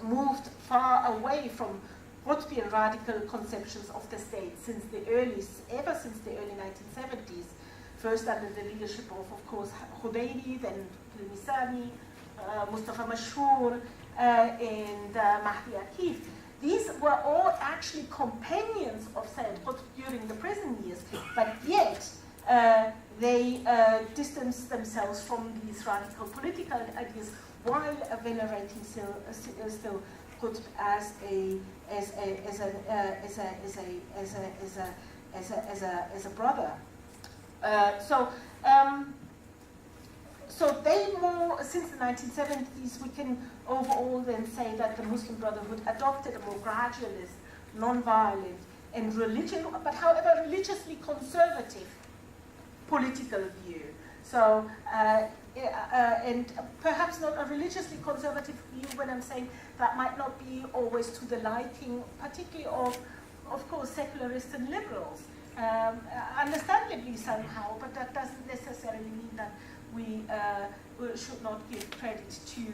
[SPEAKER 5] moved far away from Qutbian radical conceptions of the state ever since the early 1970s. First under the leadership of course, Khudairi, then Misani, Mustafa Mashhur, and Mahdi Akif. These were all actually companions of Sayyid Qutb during the prison years, but yet they distanced themselves from these radical political ideas while venerating still Qutb as a brother. So they more, since the 1970s, we can overall then say that the Muslim Brotherhood adopted a more gradualist, non-violent, and however religiously conservative political view. So, and perhaps not a religiously conservative view when I'm saying that might not be always to the liking, particularly of course, secularists and liberals. Understandably somehow, but that doesn't necessarily mean that we should not give credit to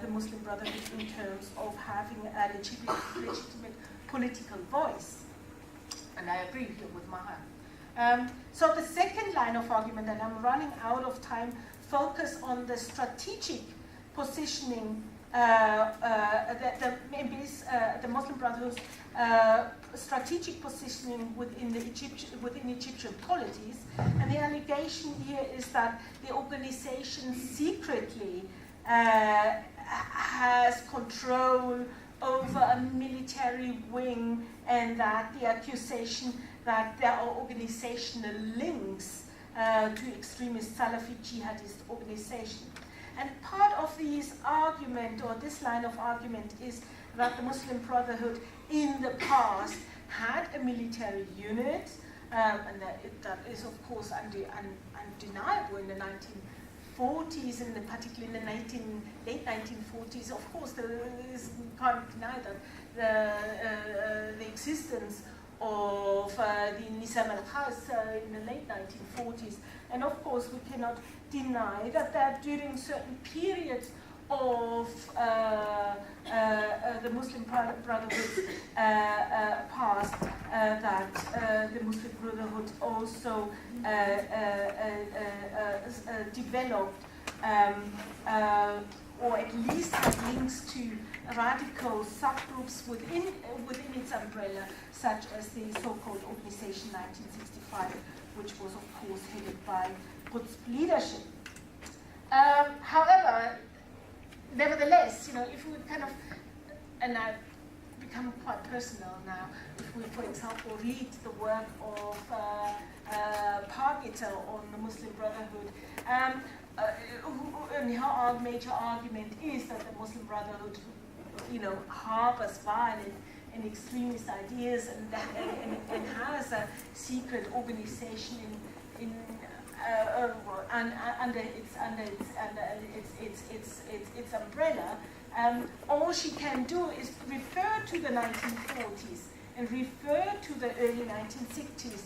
[SPEAKER 5] the Muslim Brotherhood in terms of having a legitimate political voice. And I agree here with Maha. So the second line of argument, and I'm running out of time, focus on the strategic positioning, the Muslim Brotherhood's strategic positioning within Egyptian polities. And the allegation here is that the organization secretly has control over a military wing, and that the accusation that there are organizational links to extremist Salafi jihadist organization. And part of this argument, or this line of argument, is that the Muslim Brotherhood in the past had a military unit, and that is of course undeniable in the 1940s, and particularly in the late 1940s. Of course, you can't deny that the existence of the Nizam al-Khas in the late 1940s. And of course, we cannot deny that during certain periods of the Muslim Brotherhood's past, that the Muslim Brotherhood also developed or at least had links to radical subgroups within its umbrella, such as the so-called Organization 1965, which was of course headed by Qutb's leadership. However, nevertheless, if we kind of, and I've become quite personal now, if we, for example, read the work of Pargiter on the Muslim Brotherhood, and her major argument is that the Muslim Brotherhood, harbors violent and extremist ideas, and has a secret organization under its umbrella. All she can do is refer to the 1940s and refer to the early 1960s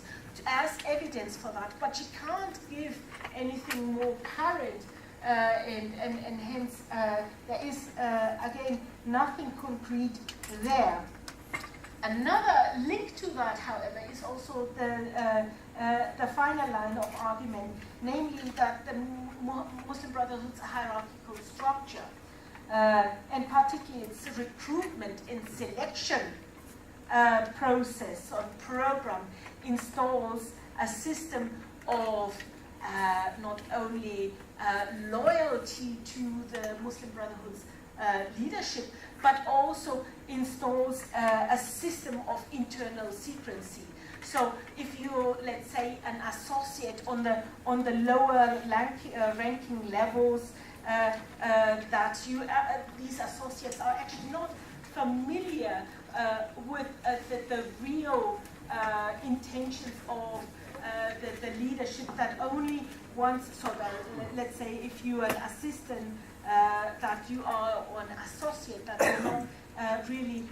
[SPEAKER 5] as evidence for that, but she can't give anything more current and hence there is again nothing concrete there. Another link to that, however, is also the final line of argument, namely that the Muslim Brotherhood's hierarchical structure, and particularly its recruitment and selection process or program, installs a system of not only loyalty to the Muslim Brotherhood's leadership, but also installs a system of internal secrecy. So if you're, let's say, an associate on the lower ranking levels, that these associates are actually not familiar with the real intentions of the leadership, that only once, so that, let's say if you're an assistant, that you are an associate, that you're not really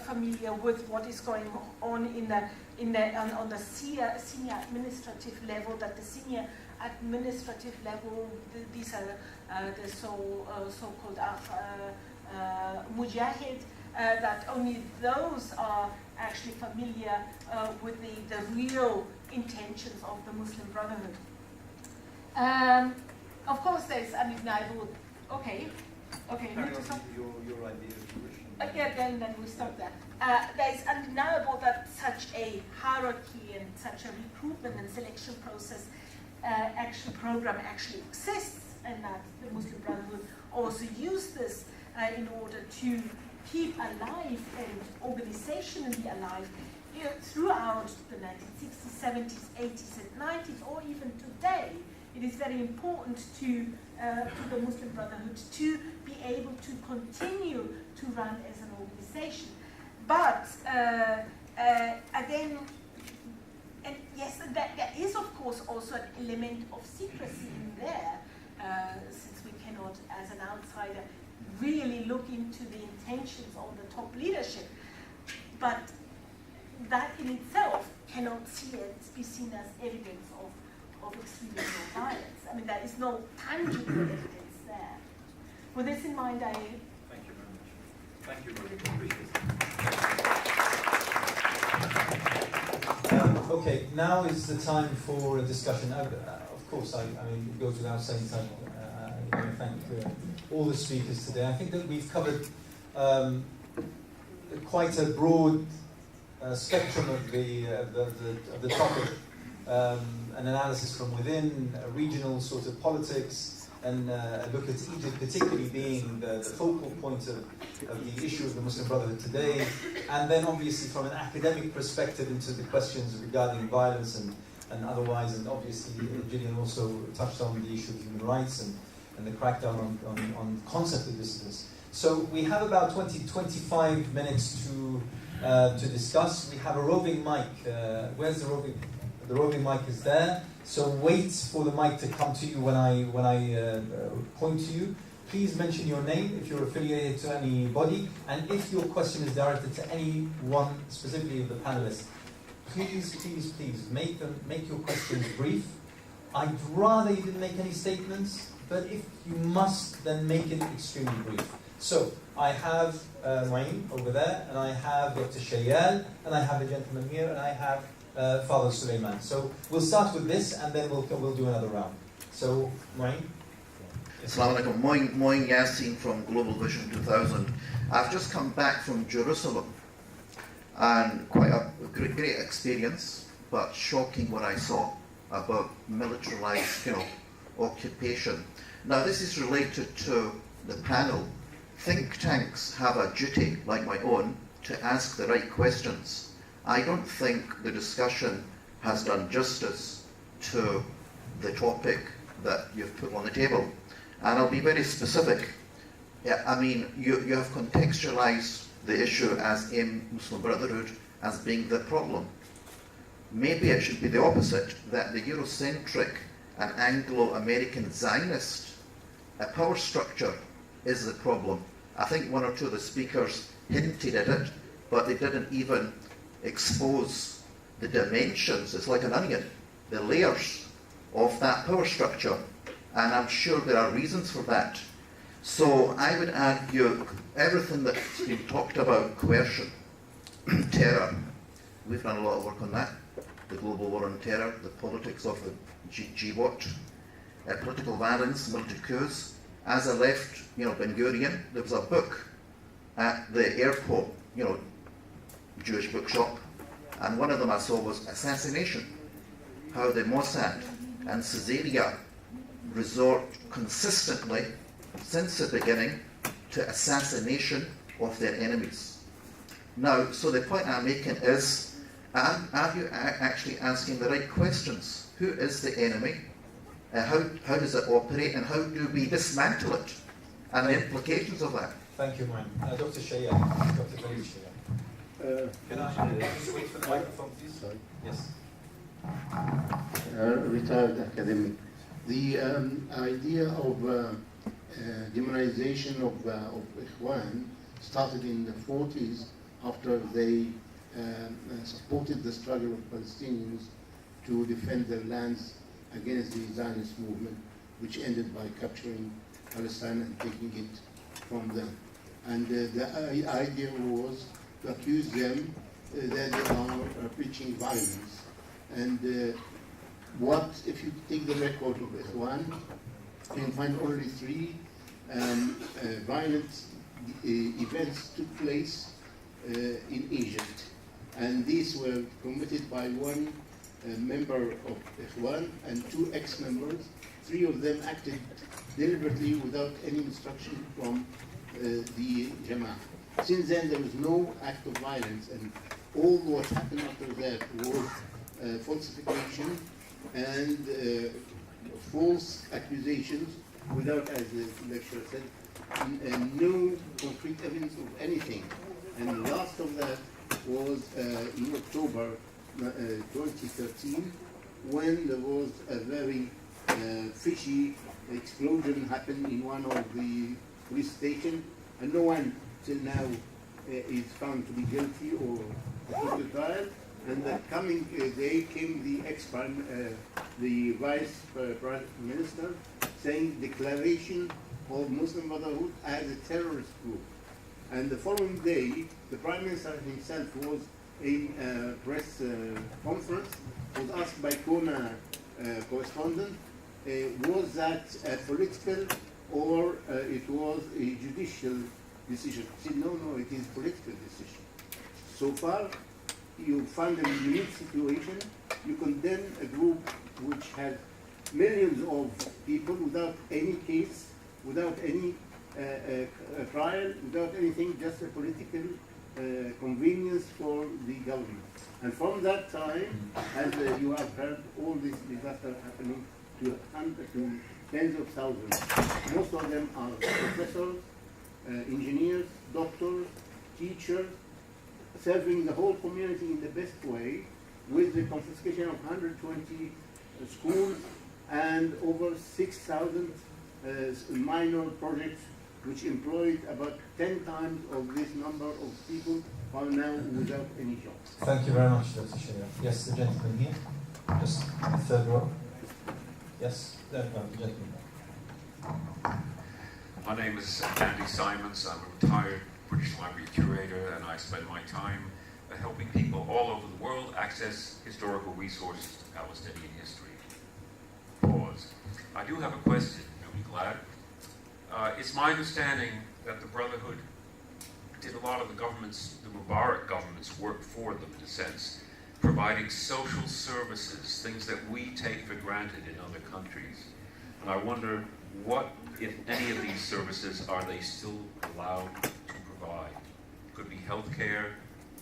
[SPEAKER 5] familiar with what is going on on the senior administrative level, that the senior administrative level, these are the so-called mujahid, that only those are actually familiar with the real intentions of the Muslim Brotherhood. Of course, there's undeniable. Okay. Your idea of solution. Yeah, then we stop there. There is undeniable that such a hierarchy and such a recruitment and selection process program actually exists, and that the Muslim Brotherhood also used this in order to keep alive and organizationally alive throughout the 1960s, 70s, 80s, and 90s, or even today. It is very important to the Muslim Brotherhood to be able to continue to run as an organization. But again, and yes, there is of course also an element of secrecy in there, since we cannot, as an outsider, really look into the intentions of the top leadership. But that in itself cannot be seen as evidence of extremism or violence. I mean, there is no tangible evidence there. With this in mind,
[SPEAKER 6] Thank you very much. Thank you very much.
[SPEAKER 1] Okay, now is the time for a discussion. Of course, I mean, it goes without saying, I want to thank all the speakers today. I think that we've covered quite a broad spectrum of the topic. An analysis from within, regional sort of politics, and a look at Egypt particularly being the focal point of the issue of the Muslim Brotherhood today, and then obviously from an academic perspective into the questions regarding violence and otherwise, and obviously Gillian also touched on the issue of human rights and the crackdown on concept of dissidence. So we have about 20-25 minutes to discuss. We have a roving mic. Where's the roving? The roving mic is there, so wait for the mic to come to you when I point to you. Please mention your name if you're affiliated to anybody, and if your question is directed to any one specifically of the panelists, please make your questions brief. I'd rather you didn't make any statements, but if you must, then make it extremely brief. So I have Wayne over there, and I have Dr. Shayal, and I have a gentleman here, and I have Father Suleiman. So we'll start with this, and then we'll do another round. So, Wayne?
[SPEAKER 7] Assalamu alaikum. Moin Yassin from Global Vision 2000. I've just come back from Jerusalem, and quite a great experience, but shocking what I saw about militarized occupation. Now, this is related to the panel. Think tanks have a duty, like my own, to ask the right questions. I don't think the discussion has done justice to the topic that you've put on the table. And I'll be very specific. Yeah, I mean, you have contextualized the issue as in Muslim Brotherhood as being the problem. Maybe it should be the opposite, that the Eurocentric and Anglo-American Zionist power structure is the problem. I think one or two of the speakers hinted at it, but they didn't even expose the dimensions. It's like an onion, the layers of that power structure. And I'm sure there are reasons for that. So I would argue everything that's been talked about, coercion, terror, we've done a lot of work on that, the global war on terror, the politics of the GWAT, political violence, military coups. As I left, Ben Gurion, there was a book at the airport, Jewish bookshop, and one of them I saw was Assassination, how the Mossad and Caesarea resort consistently, since the beginning, to assassination of their enemies. Now, so the point I'm making is, are you actually asking the right questions? Who is the enemy? How does it operate, and how do we dismantle it? And the implications of that.
[SPEAKER 1] Thank you, man. Dr. Shaya. Dr. Khalid Shaya. Can I just wait for the microphone, please?
[SPEAKER 8] Sorry.
[SPEAKER 1] Yes.
[SPEAKER 8] Retired academic. The idea of demonization of Ikhwan started in the 40s after they supported the struggle of Palestinians to defend their lands against the Zionist movement, which ended by capturing Palestine and taking it from them. And the idea was to accuse them that they are preaching violence. And what, if you take the record of Ikhwan, you can find only 3 violent events took place in Egypt. And these were committed by one member of Ikhwan and 2 ex-members. 3 of them acted deliberately without any instruction from the Jama'ah. Since then, there was no act of violence, and all what happened after that was falsification and false accusations without, as the lecturer said, no concrete evidence of anything. And the last of that was in October 2013, when there was a very fishy explosion happened in one of the police stations, and no one till now is found to be guilty or put to trial. And the coming day came the vice prime minister saying declaration of Muslim Brotherhood as a terrorist group. And the following day, the prime minister himself was in a press conference, was asked by Kona correspondent, was that a political or it was a judicial decision? He said, no, it is political decision. So far, you find a unique situation. You condemn a group which has millions of people without any case, without any trial, without anything, just a political convenience for the government. And from that time, as you have heard, all this disaster happening to tens of thousands. Most of them are professors, engineers, doctors, teachers, serving the whole community in the best way, with the confiscation of 120 schools and over 6,000 minor projects, which employed about 10 times of this number of people who are now without any jobs.
[SPEAKER 1] Thank you very much, Dr. Shaya. Yes, the gentleman here, just the third row. Yes, there we go, the gentleman.
[SPEAKER 6] My name is Andy Simons. I'm a retired British Library curator, and I spend my time helping people all over the world access historical resources to Palestinian history. Pause. I do have a question, you'll be glad. It's my understanding that the Brotherhood did a lot of the Mubarak government's work for them, in a sense, providing social services, things that we take for granted in other countries. And I wonder what, if any of these services, are they still allowed to provide? Could be healthcare,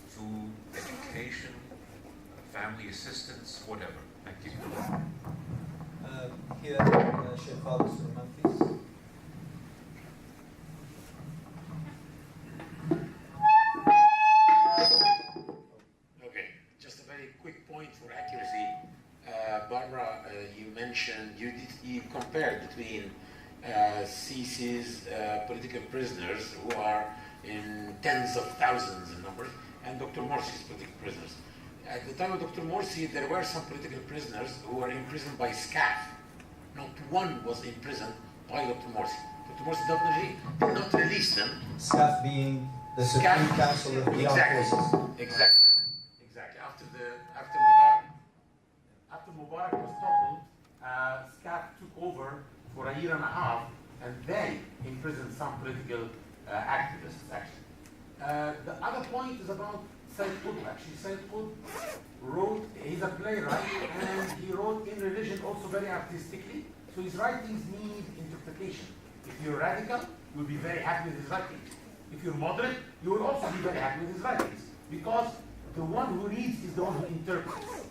[SPEAKER 6] food, education, family assistance, whatever. Thank you.
[SPEAKER 1] Here, Sheikh Khalid Sulaiman, please.
[SPEAKER 9] Okay, just a very quick point for accuracy. Barbara, you mentioned, you compared between Sisi's political prisoners, who are in tens of thousands in numbers, and Dr. Morsi's political prisoners. At the time of Dr. Morsi, there were some political prisoners who were imprisoned by SCAF, not one was imprisoned by Dr. Morsi. Dr. Morsi did not release them.
[SPEAKER 1] SCAF being the Supreme Council of the Armed Forces.
[SPEAKER 9] Exactly. After Mubarak was toppled, SCAF took over for a year and a half, and they imprisoned some political activists, actually. The other point is about Said Qutb. Actually, Said Qutb wrote, he's a playwright, and he wrote in religion also very artistically, so his writings need interpretation. If you're radical, you'll be very happy with his writings. If you're moderate, you will also be very happy with his writings, because the one who reads is the one who interprets.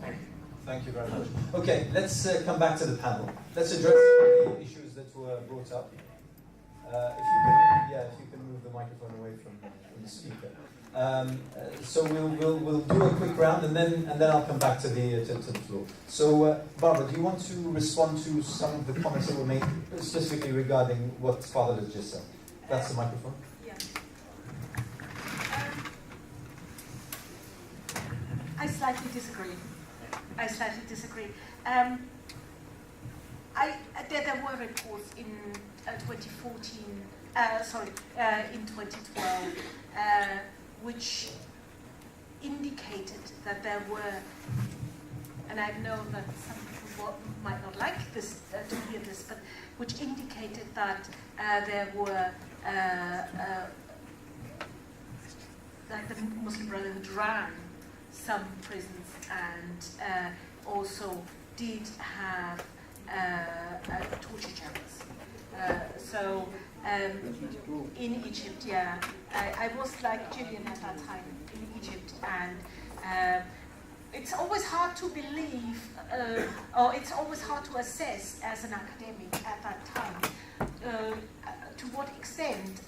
[SPEAKER 9] Thank you.
[SPEAKER 1] Thank you very much. Okay, let's come back to the panel. Let's address the issues that were brought up. If you can move the microphone away from the speaker. So we'll do a quick round, and then I'll come back to the floor. So Barbara, do you want to respond to some of the comments that were made specifically regarding what Father has just said? That's the microphone.
[SPEAKER 5] Yeah. I slightly disagree. There were reports in 2014, in 2012, which indicated that there were, and I know that some people might not like this to hear this, but which indicated that there were that the Muslim Brotherhood ran some prisons and also did have torture chambers. In Egypt, yeah, I was like Gillian at that time in Egypt, and it's always hard to believe, or it's always hard to assess as an academic at that time to what extent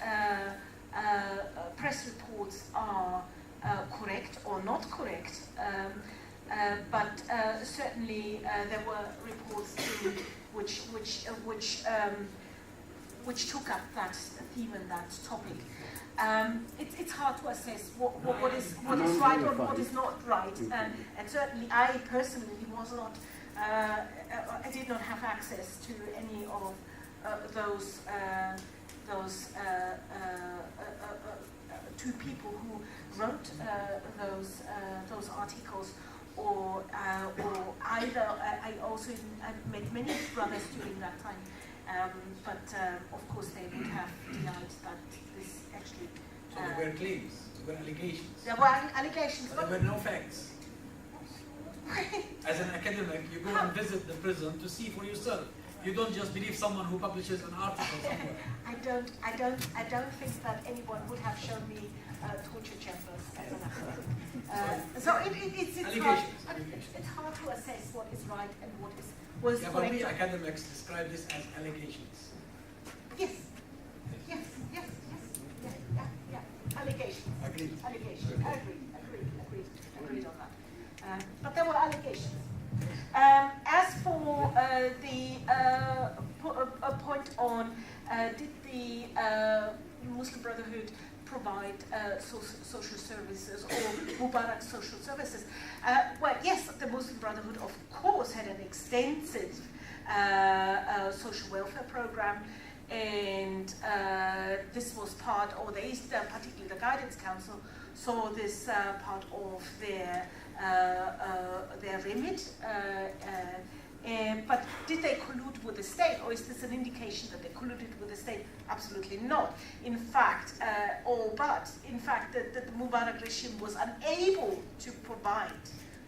[SPEAKER 5] press reports are correct or not correct, but certainly there were reports which took up that theme and that topic. It's hard to assess what is right or what is not right, and certainly I personally was not. I did not have access to any of those two people who wrote those articles, or either. I also met many brothers during that time, but of course they would have denied that this actually.
[SPEAKER 10] So there were claims, there were allegations.
[SPEAKER 5] There were allegations,
[SPEAKER 10] but there were no facts. As an academic, you go and visit the prison to see for yourself. You don't just believe someone who publishes an article somewhere.
[SPEAKER 5] I don't think that anyone would have shown me torture chambers as an academic. So it's hard to assess what is right and what is correct.
[SPEAKER 10] But we academics describe this as allegations.
[SPEAKER 5] Yes. Allegations.
[SPEAKER 10] Agreed.
[SPEAKER 5] Allegations. Agreed on that. But there were allegations. As for a point on did the Muslim Brotherhood provide social services or Mubarak social services? Well, yes, the Muslim Brotherhood, of course, had an extensive social welfare program, and this was part, or the East, particularly the Guidance Council, saw this part of their remit. But did they collude with the state, or is this an indication that they colluded with the state? Absolutely not. In fact, the Mubarak regime was unable to provide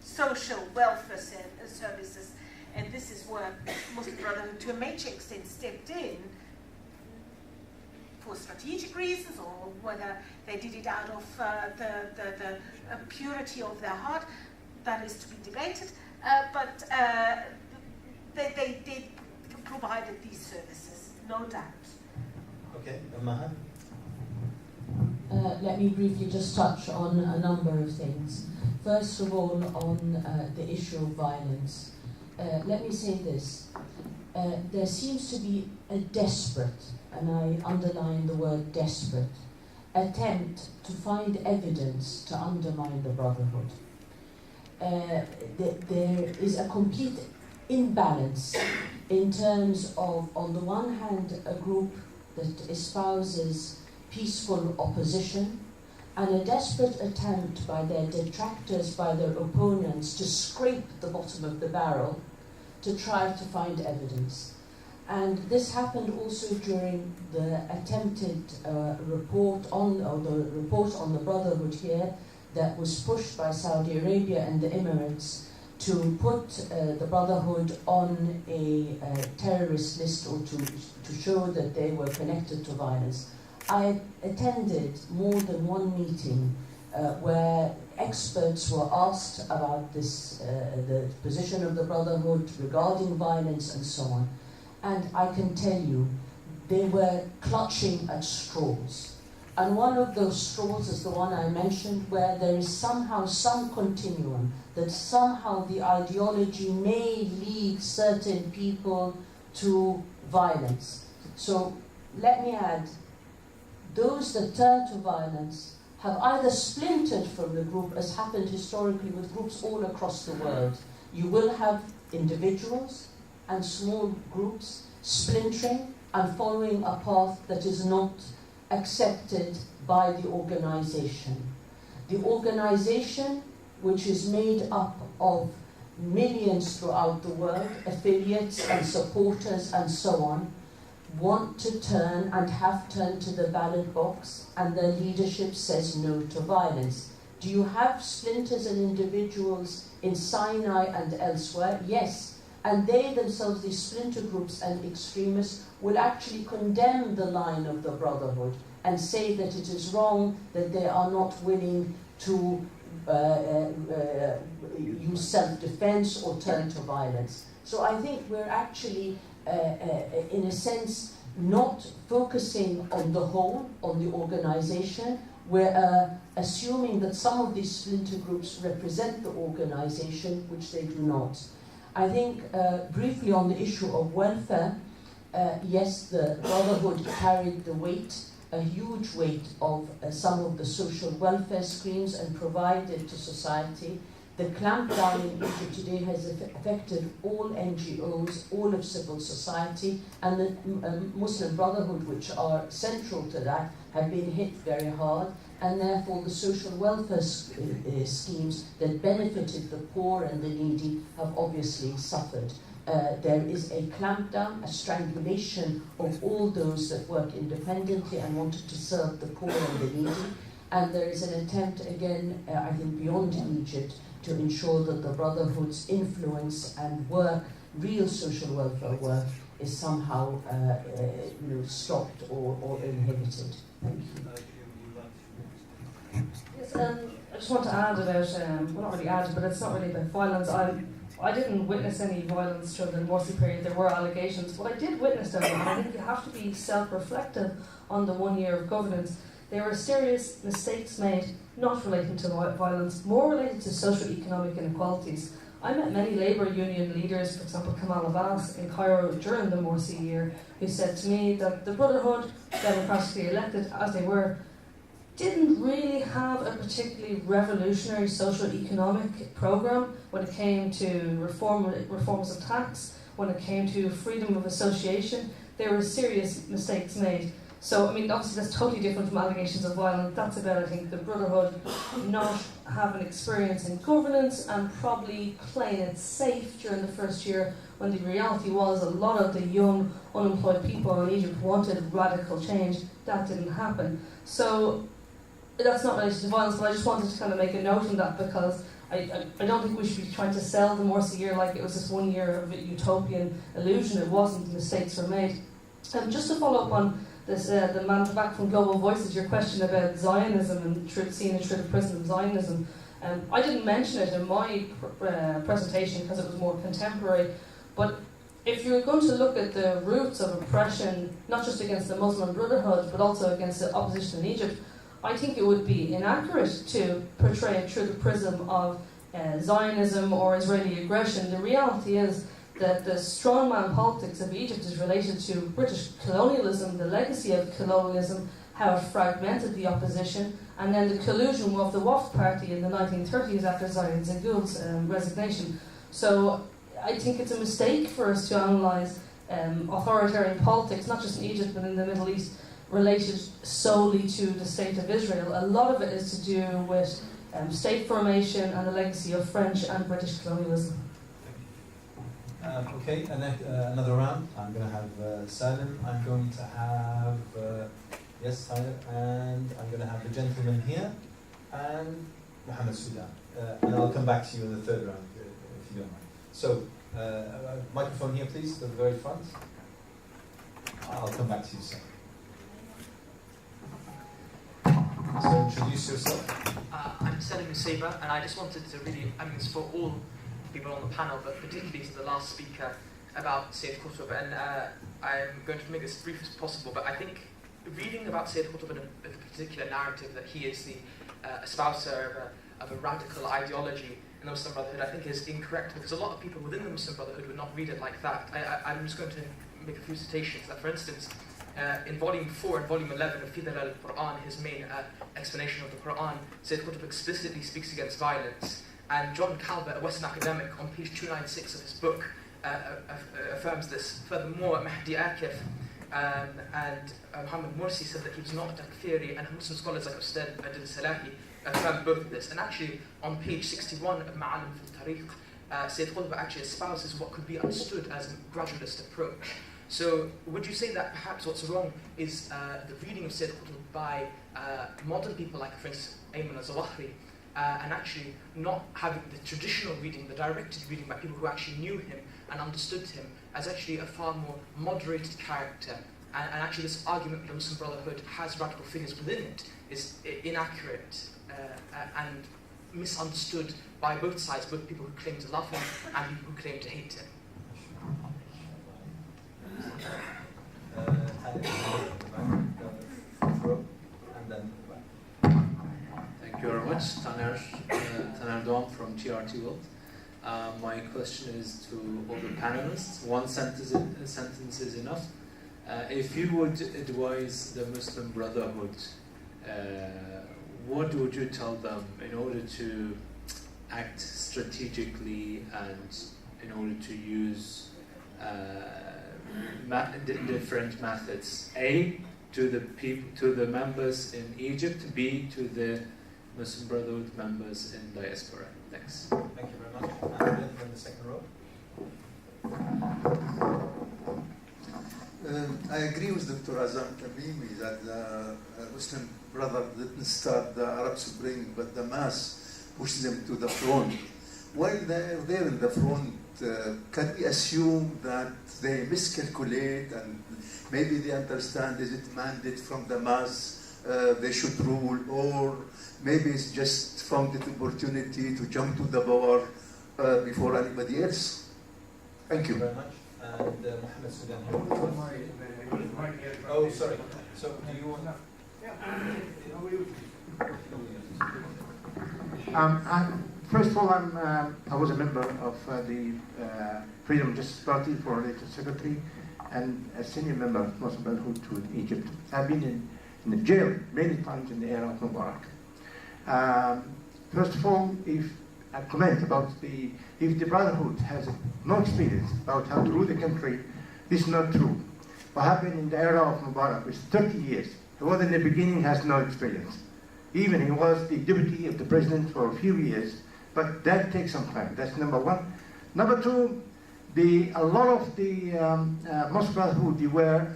[SPEAKER 5] social welfare services, and this is where Muslim Brotherhood, to a major extent, stepped in for strategic reasons, or whether they did it out of the purity of their heart. That is to be debated, but they did provided these services, no doubt.
[SPEAKER 1] Okay, Maha?
[SPEAKER 2] Let me briefly just touch on a number of things. First of all, on the issue of violence. Let me say this. There seems to be a desperate, and I underline the word desperate, attempt to find evidence to undermine the Brotherhood. There is a complete imbalance in terms of, on the one hand, a group that espouses peaceful opposition and a desperate attempt by their detractors, by their opponents, to scrape the bottom of the barrel to try to find evidence. And this happened also during the attempted report on the Brotherhood here that was pushed by Saudi Arabia and the Emirates to put the Brotherhood on a terrorist list, or to show that they were connected to violence. I attended more than one meeting where experts were asked about this, the position of the Brotherhood regarding violence and so on. And I can tell you, they were clutching at straws. And one of those straws is the one I mentioned, where there is somehow some continuum, that somehow the ideology may lead certain people to violence. So let me add, those that turn to violence have either splintered from the group, as happened historically with groups all across the world. You will have individuals and small groups splintering and following a path that is not accepted by the organization. The organization, which is made up of millions throughout the world, affiliates and supporters and so on, want to turn and have turned to the ballot box, and their leadership says no to violence. Do you have splinters and individuals in Sinai and elsewhere? Yes. And they themselves, these splinter groups and extremists, will actually condemn the line of the Brotherhood and say that it is wrong, that they are not willing to use self-defense or turn to violence. So I think we're actually, in a sense, not focusing on the whole, on the organization. We're assuming that some of these splinter groups represent the organization, which they do not. I think briefly on the issue of welfare, yes, the Brotherhood carried the weight, a huge weight of some of the social welfare schemes and provided to society. The clampdown in Egypt today has affected all NGOs, all of civil society, and the Muslim Brotherhood, which are central to that, have been hit very hard, and therefore the social welfare schemes that benefited the poor and the needy have obviously suffered. There is a clampdown, a strangulation of all those that work independently and wanted to serve the poor and the needy, and there is an attempt again, I think beyond Egypt, to ensure that the Brotherhood's influence and work, real social welfare work, is somehow stopped or inhibited. Thank you.
[SPEAKER 4] Yes, I just want to add about, well, not really add, but it's not really about violence. I didn't witness any violence during the Morsi period. There were allegations, but I did witness them, and I think you have to be self-reflective on the 1 year of governance. There were serious mistakes made, not relating to violence, more related to socio-economic inequalities. I met many labour union leaders, for example Kamal Abbas in Cairo during the Morsi year, who said to me that the Brotherhood, democratically elected as they were, didn't really have a particularly revolutionary socio-economic programme when it came to reforms of tax, when it came to freedom of association. There were serious mistakes made. So, I mean, obviously that's totally different from allegations of violence. That's about, I think, the Brotherhood not having experience in governance and probably playing it safe during the first year, when the reality was a lot of the young, unemployed people in Egypt wanted radical change. That didn't happen. So, that's not related to violence, but I just wanted to kind of make a note on that, because I don't think we should be trying to sell the Morsi year like it was this 1 year of utopian illusion. It wasn't. Mistakes were made. Just to follow up on this, the man back from Global Voices, your question about Zionism and seeing it through the prism of Zionism. I didn't mention it in my presentation because it was more contemporary, but if you're going to look at the roots of oppression, not just against the Muslim Brotherhood, but also against the opposition in Egypt, I think it would be inaccurate to portray it through the prism of Zionism or Israeli aggression. The reality is that the strongman politics of Egypt is related to British colonialism, the legacy of colonialism, how it fragmented the opposition, and then the collusion of the Wafd Party in the 1930s after Zion Zaghloul's resignation. So
[SPEAKER 11] I think it's a mistake for us to analyse authoritarian politics, not just in Egypt but in the Middle East, related solely to the state of Israel. A lot of it is to do with state formation and the legacy of French and British colonialism.
[SPEAKER 1] Okay, and then, another round. I'm going to have Salim. I'm going to have yes, Tyler, and I'm going to have the gentleman here, and Mohammed Sudan. And I'll come back to you in the third round, if you don't mind. So, microphone here, please, at the very front. I'll come back to you, sir. So, introduce yourself.
[SPEAKER 12] I'm Salim Musaiba, and I just wanted to really, it's for all people on the panel, but particularly to the last speaker about Sayyid Qutb, and I'm going to make this as brief as possible, but I think reading about Sayyid Qutb in a particular narrative that he is the espouser of a radical ideology in the Muslim Brotherhood, I think is incorrect, because a lot of people within the Muslim Brotherhood would not read it like that. I'm just going to make a few citations. That, for instance, in Volume 4 and Volume 11 of Fidal al-Quran, his main explanation of the Quran, Sayyid Qutb explicitly speaks against violence. And John Calvert, a Western academic, on page 296 of his book, affirms this. Furthermore, Mahdi Akif and Muhammad Morsi said that he was not a takfiri, and Muslim scholars like Ustad Adil Salahi affirmed both of this. And actually, on page 61 of Ma'alim fil-Tariq, Sayyid Qutb actually espouses what could be understood as a gradualist approach. So, would you say that perhaps what's wrong is the reading of Sayyid Qutb by modern people like, for instance, Ayman al-Zawahri, and actually not having the traditional reading, the directed reading by people who actually knew him and understood him as actually a far more moderated character. And actually this argument that the Muslim Brotherhood has radical figures within it is inaccurate and misunderstood by both sides, both people who claim to love him and people who claim to hate him.
[SPEAKER 13] Thank you very much. Taner Don from TRT World. My question is to all the panelists. One sentence is enough. If you would advise the Muslim Brotherhood, what would you tell them in order to act strategically and in order to use different methods? A, to the people, to the members in Egypt. B, to the Muslim Brotherhood members in diaspora. Thanks.
[SPEAKER 1] Thank you very much. And then in the second row.
[SPEAKER 14] I agree with Dr. Azzam Tamimi that the Muslim Brotherhood didn't start the Arab Spring, but the mass pushed them to the front. While they're there in the front, can we assume that they miscalculate and maybe they understand, is it mandate from the mass they should rule, or maybe it's just found the opportunity to jump to the power before anybody else? Thank you.
[SPEAKER 1] Very much. And Mohammed Sudan here. Oh, sorry. So do you want
[SPEAKER 15] First of all, I was a member of the Freedom and Justice Party for a later secretary and a senior member of Muslim Brotherhood in Egypt. I've been in the jail many times in the era of Mubarak. First of all, if I comment about if the Brotherhood has no experience about how to rule the country, this is not true. What happened in the era of Mubarak was 30 years. He was in the beginning, has no experience. Even he was the deputy of the president for a few years, but that takes some time. That's number one. Number two, a lot of the Muslim Brotherhood, they were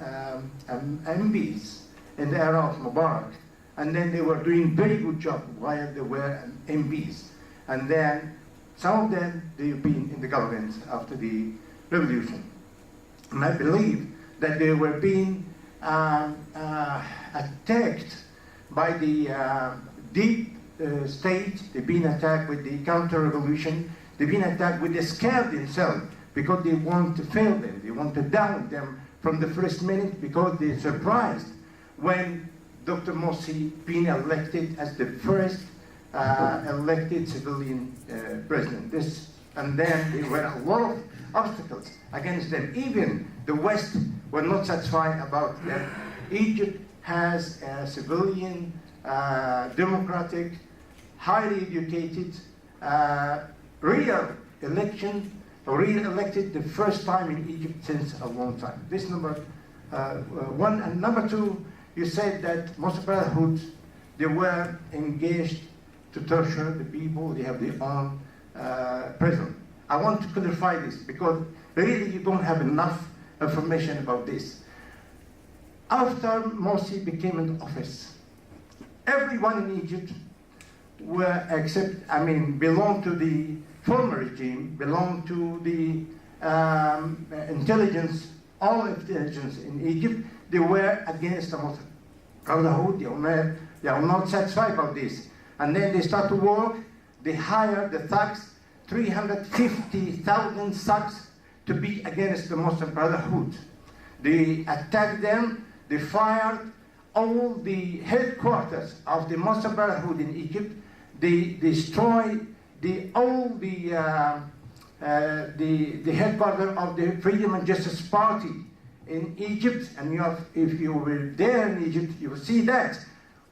[SPEAKER 15] MPs in the era of Mubarak, and then they were doing very good job while they were MPs. And then some of them, they've been in the government after the revolution. And I believe that they were being attacked by the deep state. They've been attacked with the counter-revolution. They've been attacked with the scare themselves because they want to fail them. They want to down them from the first minute because they're surprised when Dr. Morsi being elected as the first elected civilian president. And then there were a lot of obstacles against them. Even the West were not satisfied about that. Egypt has a civilian, democratic, highly educated, real election re-elected the first time in Egypt since a long time. This number one. And number two, you said that Muslim Brotherhood, they were engaged to torture the people. They have their own prison. I want to clarify this because really you don't have enough information about this. After Morsi became in office, everyone in Egypt belonged to the former regime, belonged to the intelligence, all intelligence in Egypt. They were against the Muslim Brotherhood. They are not satisfied about this. And then they start to work. They hired the thugs, 350,000 thugs, to be against the Muslim Brotherhood. They attacked them. They fired all the headquarters of the Muslim Brotherhood in Egypt. They destroyed all the headquarters of the Freedom and Justice Party in Egypt. And if you were there in Egypt, you will see that.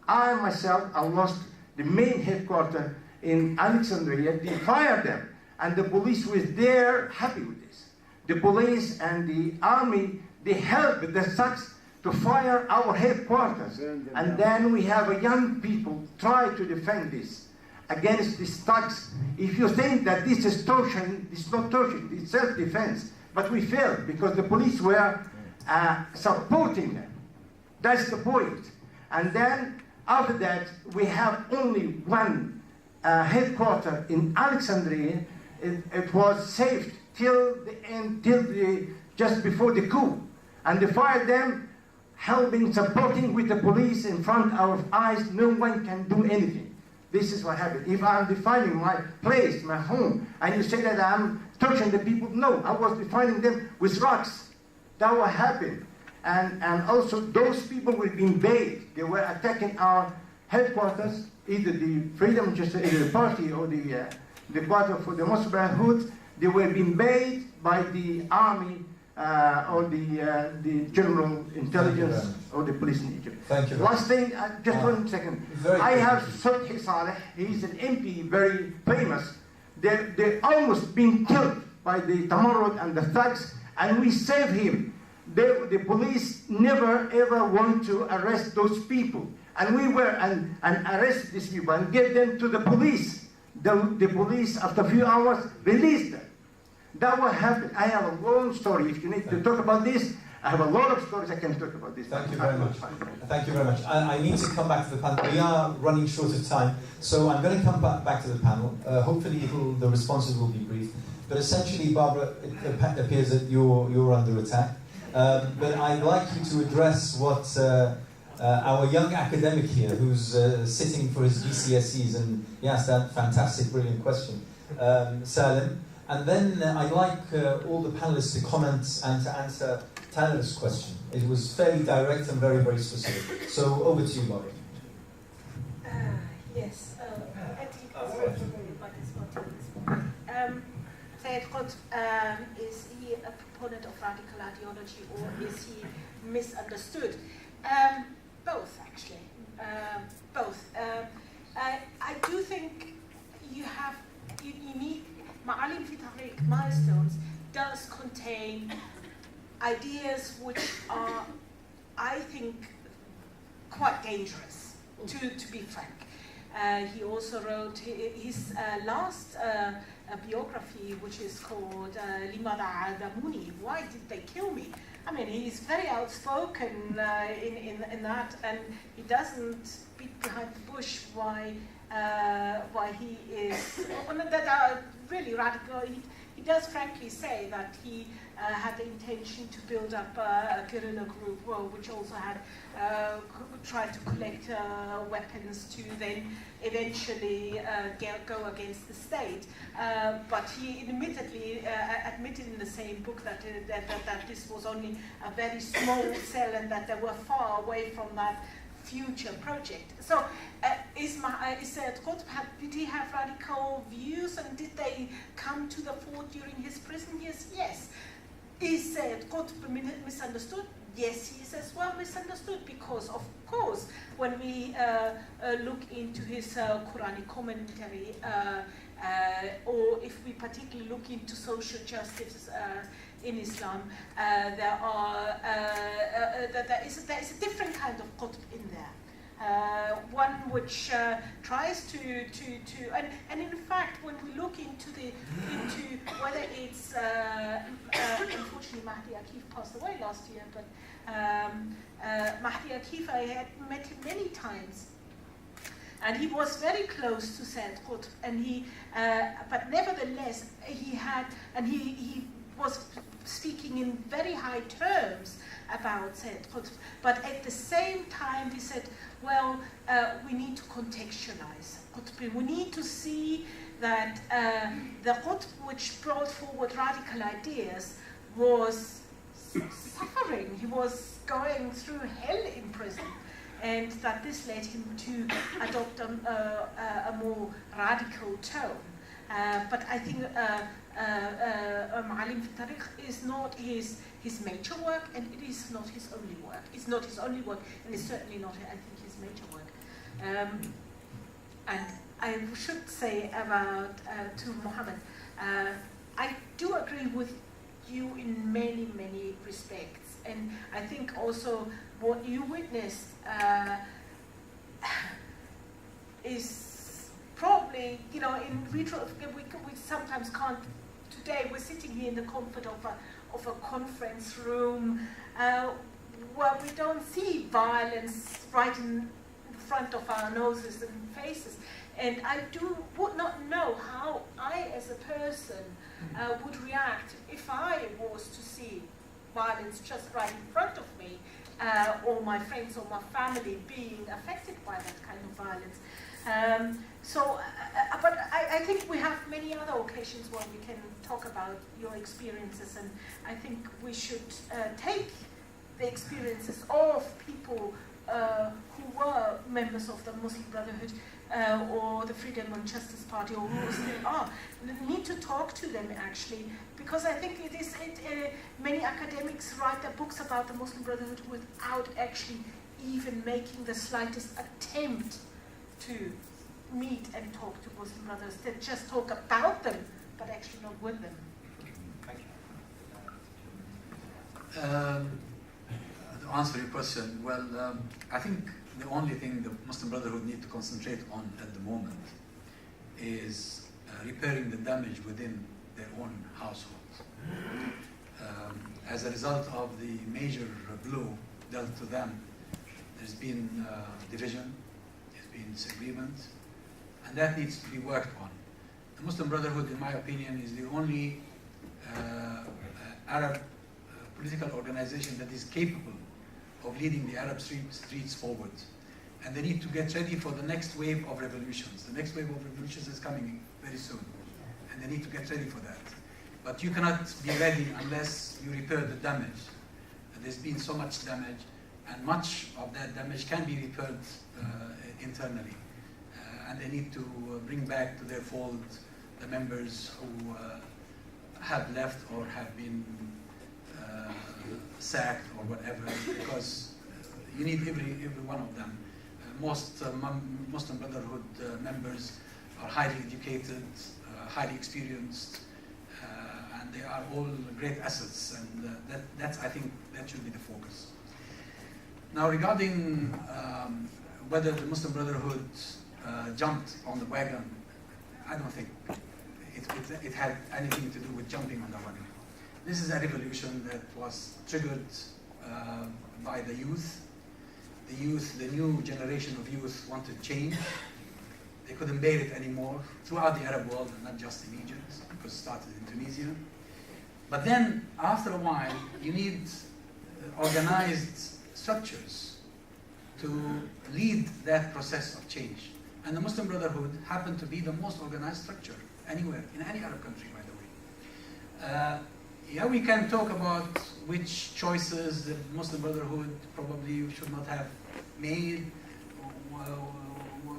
[SPEAKER 15] I myself, I lost the main headquarters in Alexandria. They fired them, and the police was there happy with this. The police and the army, they helped the thugs to fire our headquarters. And then we have a young people try to defend this against these thugs. If you think that this is torture, it's not torture, it's self-defense. But we failed because the police were supporting them. That's the point. And then after that, we have only one headquarters in Alexandria. It was saved till the end, just before the coup. And they fired them, helping, supporting with the police in front of our eyes. No one can do anything. This is what happened. If I'm defining my place, my home, and you say that I'm torturing the people, no, I was defining them with rocks. That what happened. And also those people were being paid. They were attacking our headquarters, either the Freedom Justice, either the party or the quarter for the Muslim Brotherhood. They were being paid by the army or the general intelligence or the police in Egypt.
[SPEAKER 1] Thank you.
[SPEAKER 15] Last thing, just 1 second. I have Subhi Saleh. He's an MP, very famous. They're almost being killed by the Tamarrud and the thugs, and we saved him. The police never ever want to arrest those people, and we were and arrest these people and get them to the police. The police, after a few hours, released them. That what happened. I have a long story. If you need to talk about this, I have a lot of stories I can talk about this.
[SPEAKER 1] Thank you very much. Thank you very much. I need to come back to the panel. We are running short of time, so I'm going to come back to the panel. Hopefully the responses will be brief. But essentially, Barbara, it appears that you're under attack. But I'd like you to address what our young academic here, who's sitting for his GCSEs, and he asked that fantastic, brilliant question, Salim. And then I'd like all the panelists to comment and to answer Tanner's question. It was fairly direct and very, very specific. So over to you, Barbara.
[SPEAKER 5] Yes. Sayyid Qutb, is he a proponent of radical ideology, or is he misunderstood? Both, actually. Both. I do think you need Ma'alim fi Tariq, milestones, does contain ideas which are, I think, quite dangerous, to be frank. He also wrote his last biography, which is called Limada Adamuni, Why Did They Kill Me? I mean, he's very outspoken in that, and he doesn't beat behind the bush why he is, that are really radical. He does frankly say that he had the intention to build up a guerrilla group, which also had tried to collect weapons to then eventually go against the state. But he admittedly admitted in the same book that this was only a very small cell and that they were far away from that future project. So is Sayyid Qutb, did he have radical views, and did they come to the fore during his prison years? Yes. Is Sayyid Qutb misunderstood? Yes, he is as well misunderstood, because of course when we look into his Quranic commentary, or if we particularly look into social justice in Islam, there is a different kind of qutb in there. One which tries to and in fact, when we look into whether it's unfortunately Mahdi Akif passed away last year, but Mahdi Akif, I had met him many times, and he was very close to Sayyid Qutb, and but nevertheless he was speaking in very high terms about Sayyid Qutb, but at the same time he said, well, we need to contextualize Qutb. We need to see that the Qutb which brought forward radical ideas was suffering. He was going through hell in prison, and that this led him to adopt a more radical tone. But I think Ma'alim fi Tariq is not his major work, and it is not his only work. It's not his only work, and it's certainly not, I think, his major work. And I should say about to Muhammad, I do agree with you in many, many respects, and I think also what you witnessed is probably, you know, in retro, we sometimes can't. Today we're sitting here in the comfort of a conference room where we don't see violence right in front of our noses and faces. And I would not know how I, as a person, would react if I was to see violence just right in front of me, or my friends or my family being affected by that kind of violence. But I think we have many other occasions where we can talk about your experiences, and I think we should take the experiences of people who were members of the Muslim Brotherhood or the Freedom and Justice Party, or who still are. We need to talk to them, actually, because I think many academics write their books about the Muslim Brotherhood without actually even making the slightest attempt to meet and talk to Muslim brothers. They just talk about them, but actually not with them.
[SPEAKER 3] Thank you. To answer your question, well, I think the only thing the Muslim Brotherhood need to concentrate on at the moment is repairing the damage within their own households. As a result of the major blow dealt to them, there's been division, there's been disagreement, and that needs to be worked on. The Muslim Brotherhood, in my opinion, is the only Arab political organization that is capable of leading the Arab streets forward. And they need to get ready for the next wave of revolutions. The next wave of revolutions is coming very soon, and they need to get ready for that. But you cannot be ready unless you repair the damage. There's been so much damage, and much of that damage can be repaired internally. And they need to bring back to their fold the members who have left or have been sacked or whatever, because you need every one of them. Most Muslim Brotherhood members are highly educated, highly experienced, and they are all great assets, and that's, I think, that should be the focus. Now, regarding whether the Muslim Brotherhood jumped on the wagon, I don't think it had anything to do with jumping on the wagon. This is a revolution that was triggered by the youth. The youth, the new generation of youth wanted change. They couldn't bear it anymore throughout the Arab world, and not just in Egypt, because it started in Tunisia. But then, after a while, you need organized structures to lead that process of change. And the Muslim Brotherhood happened to be the most organized structure anywhere, in any Arab country, by the way. Yeah, we can talk about which choices the Muslim Brotherhood probably should not have made,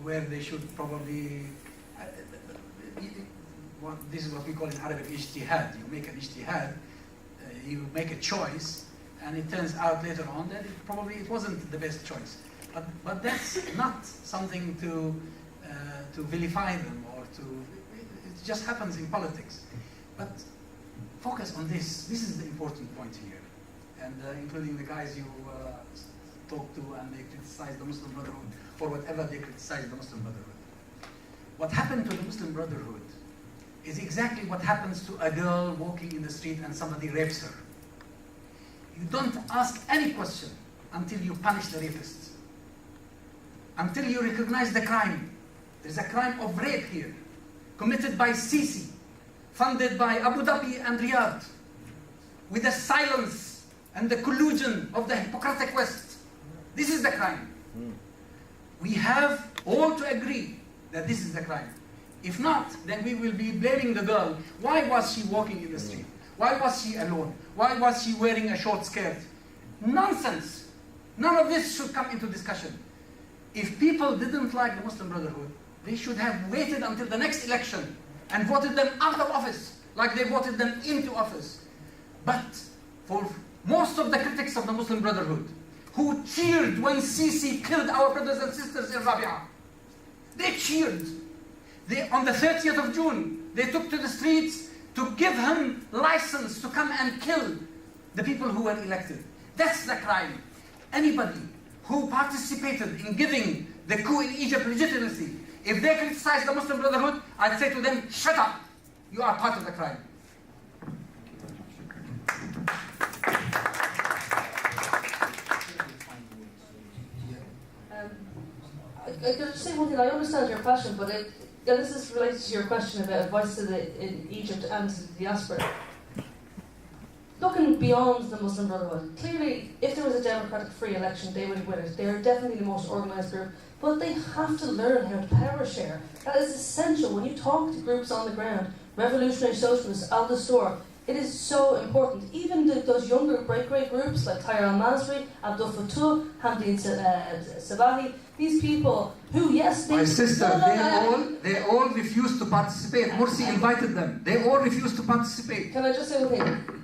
[SPEAKER 3] where they should probably, this is what we call in Arabic ijtihad. You make an ijtihad, you make a choice, and it turns out later on that it wasn't the best choice. But that's not something to vilify them, or
[SPEAKER 10] just happens in politics. But focus on this. This is the important point here. And including the guys you talk to and they criticize the Muslim Brotherhood for whatever they criticize the Muslim Brotherhood. What happened to the Muslim Brotherhood is exactly what happens to a girl walking in the street and somebody rapes her. You don't ask any question until you punish the rapist. Until you recognize the crime. There's a crime of rape here, committed by Sisi, funded by Abu Dhabi and Riyadh, with the silence and the collusion of the Hippocratic West. This is the crime. We have all to agree that this is the crime. If not, then we will be blaming the girl. Why was she walking in the street? Why was she alone? Why was she wearing a short skirt? Nonsense. None of this should come into discussion. If people didn't like the Muslim Brotherhood, they should have waited until the next election and voted them out of office, like they voted them into office. But for most of the critics of the Muslim Brotherhood, who cheered when Sisi killed our brothers and sisters in Rabia, they cheered. On the 30th of June, they took to the streets to give him license to come and kill the people who were elected. That's the crime. Anybody who participated in giving the coup in Egypt legitimacy, if they criticize the Muslim Brotherhood, I'd say to them, shut up. You are part of the crime.
[SPEAKER 11] I can just say one thing. I understand your question, but this is related to your question about advice in Egypt and to the diaspora. Looking beyond the Muslim Brotherhood, clearly, if there was a democratic free election, they would win it. They are definitely the most organised group, but they have to learn how to power share. That is essential. When you talk to groups on the ground, Revolutionary Socialists, Al Dastur, it is so important. Even those younger breakaway groups like Tahir al-Masri, Abdul Fattah, Hamdi Sabahi, these people who, yes, they...
[SPEAKER 16] My sister, they all refused to participate. Morsi invited them. They all refused to participate.
[SPEAKER 11] Can I just say one thing?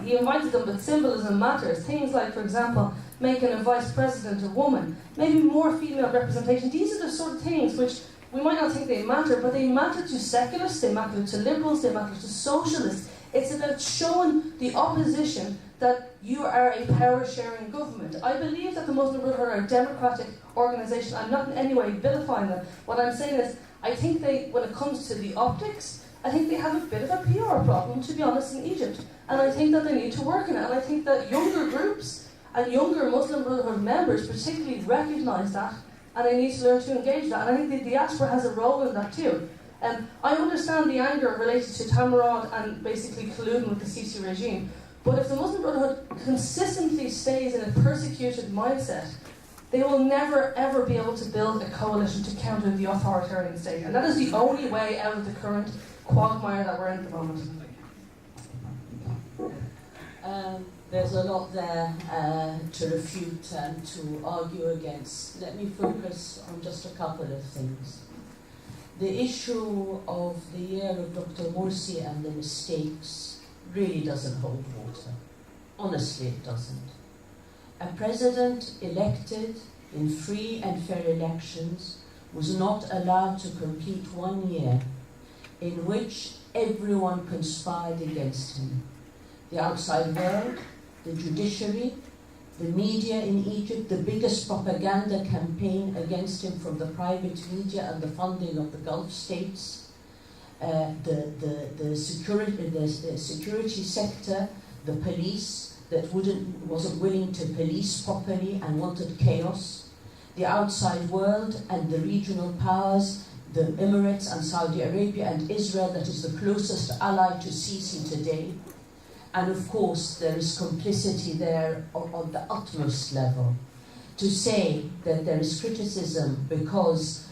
[SPEAKER 11] He invited them, but symbolism matters. Things like, for example, making a vice president a woman, maybe more female representation. These are the sort of things which we might not think they matter, but they matter to secularists, they matter to liberals, they matter to socialists. It's about showing the opposition that you are a power-sharing government. I believe that the Muslim Brotherhood are a democratic organisation. I'm not in any way vilifying them. What I'm saying is, I think when it comes to the optics, I think they have a bit of a PR problem, to be honest, in Egypt. And I think that they need to work on it. And I think that younger groups and younger Muslim Brotherhood members particularly recognise that, and they need to learn to engage that. And I think the diaspora has a role in that too. I understand the anger related to Tamarod and basically colluding with the Sisi regime. But if the Muslim Brotherhood consistently stays in a persecuted mindset, they will never ever be able to build a coalition to counter the authoritarian state. And that is the only way out of the current quagmire that we're in at the moment.
[SPEAKER 2] There's a lot there to refute and to argue against. Let me focus on just a couple of things. The issue of the year of Dr. Morsi and the mistakes really doesn't hold water. Honestly, it doesn't. A president elected in free and fair elections was not allowed to complete 1 year in which everyone conspired against him. The outside world, the judiciary, the media in Egypt, the biggest propaganda campaign against him from the private media and the funding of the Gulf states, the security sector, the police that wasn't willing to police properly and wanted chaos, the outside world and the regional powers, the Emirates and Saudi Arabia and Israel, that is the closest ally to Sisi today. And of course, there is complicity there on the utmost level. To say that there is criticism because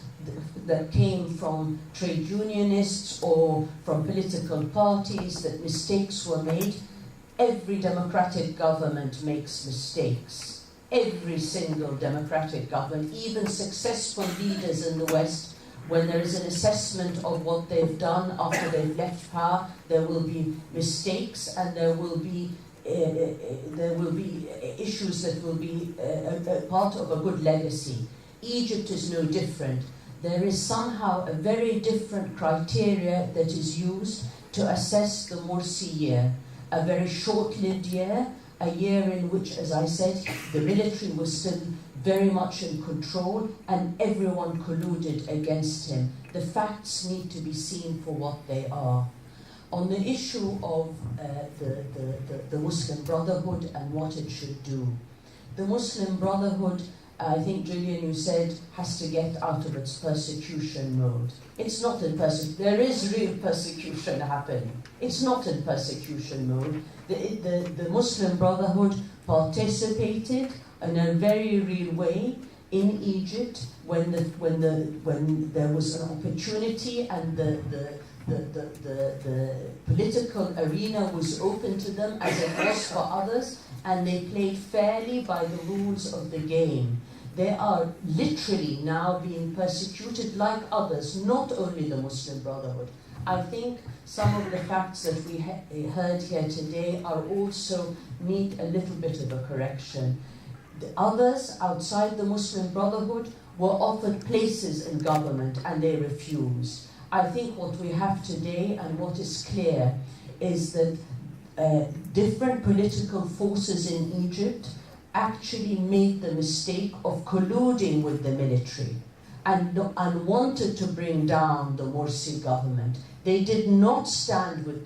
[SPEAKER 2] that came from trade unionists or from political parties, that mistakes were made. Every democratic government makes mistakes. Every single democratic government, even successful leaders in the West, when there is an assessment of what they've done after they've left power, there will be mistakes and there will be issues that will be a part of a good legacy. Egypt is no different. there is somehow a very different criteria that is used to assess the Morsi year. A very short-lived year, a year in which, as I said, the military was still very much in control and everyone colluded against him. The facts need to be seen for what they are. On the issue of the Muslim Brotherhood and what it should do. The Muslim Brotherhood, I think, Gillian, you said, has to get out of its persecution mode. It's not in persecution. There is real persecution happening. It's not in persecution mode. The Muslim Brotherhood participated in a very real way in Egypt when there was an opportunity and the political arena was open to them as it was for others, and they played fairly by the rules of the game. They are literally now being persecuted like others, not only the Muslim Brotherhood. I think some of the facts that we heard here today are also need a little bit of a correction. The others outside the Muslim Brotherhood were offered places in government and they refused. I think what we have today and what is clear is that different political forces in Egypt actually made the mistake of colluding with the military and wanted to bring down the Morsi government. They did not stand with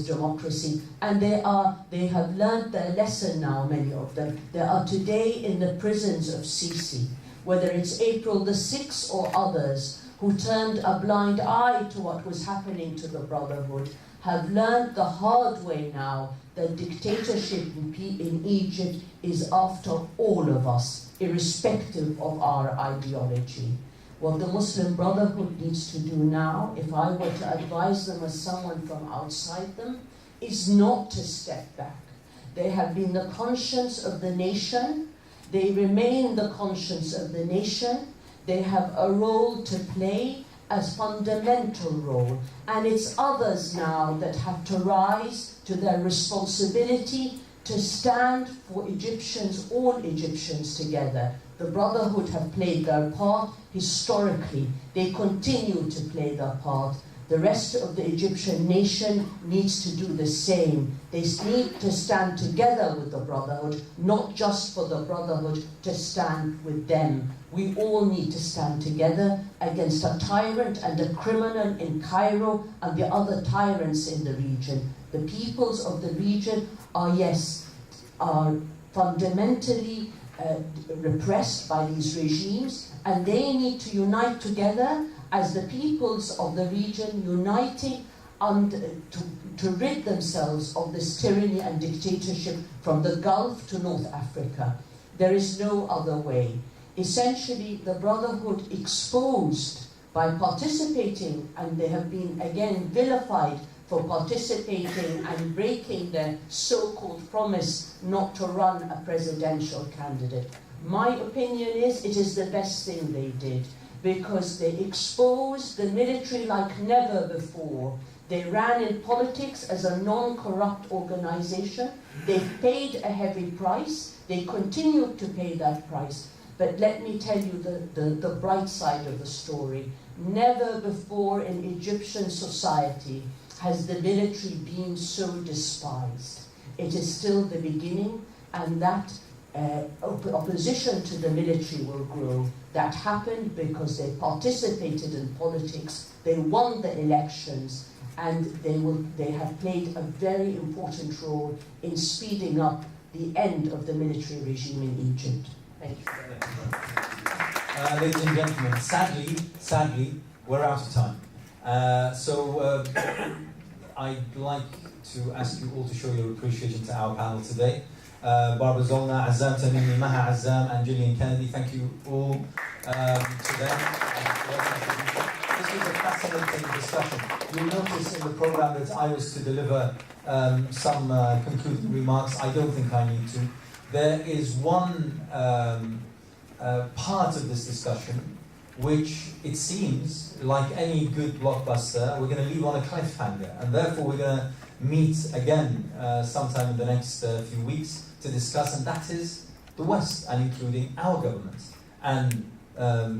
[SPEAKER 2] democracy, and they have learned their lesson now, many of them. They are today in the prisons of Sisi, whether it's April the 6th or others who turned a blind eye to what was happening to the Brotherhood, have learned the hard way now that dictatorship in Egypt is after all of us, irrespective of our ideology. What the Muslim Brotherhood needs to do now, if I were to advise them as someone from outside them, is not to step back. They have been the conscience of the nation. They remain the conscience of the nation. They have a role to play, as fundamental role, and it's others now that have to rise to their responsibility to stand for Egyptians, all Egyptians together. The Brotherhood have played their part historically. They continue to play their part. The rest of the Egyptian nation needs to do the same. They need to stand together with the Brotherhood, not just for the Brotherhood to stand with them. We all need to stand together against a tyrant and a criminal in Cairo and the other tyrants in the region. The peoples of the region are fundamentally repressed by these regimes, and they need to unite together as the peoples of the region, uniting to rid themselves of this tyranny and dictatorship from the Gulf to North Africa. There is no other way. Essentially, the Brotherhood exposed by participating, and they have been again vilified for participating and breaking their so-called promise not to run a presidential candidate. My opinion is it is the best thing they did, because they exposed the military like never before. They ran in politics as a non-corrupt organization. They paid a heavy price. They continued to pay that price. But let me tell you the bright side of the story. Never before in Egyptian society has the military been so despised. It is still the beginning, and that opposition to the military will grow. That happened because they participated in politics, they won the elections, and they have played a very important role in speeding up the end of the military regime in Egypt. Thank you.
[SPEAKER 1] Ladies and gentlemen, sadly, we're out of time. So I'd like to ask you all to show your appreciation to our panel today. Barbara Zollner, Azzam Tamimi, Maha Azzam, and Gillian Kennedy, thank you all to them. This was a fascinating discussion. You'll notice in the program that I was to deliver some concluding remarks. I don't think I need to. There is one part of this discussion which, it seems, like any good blockbuster, we're going to leave on a cliffhanger, and therefore we're going to meet again sometime in the next few weeks to discuss, and that is the West, and including our government, and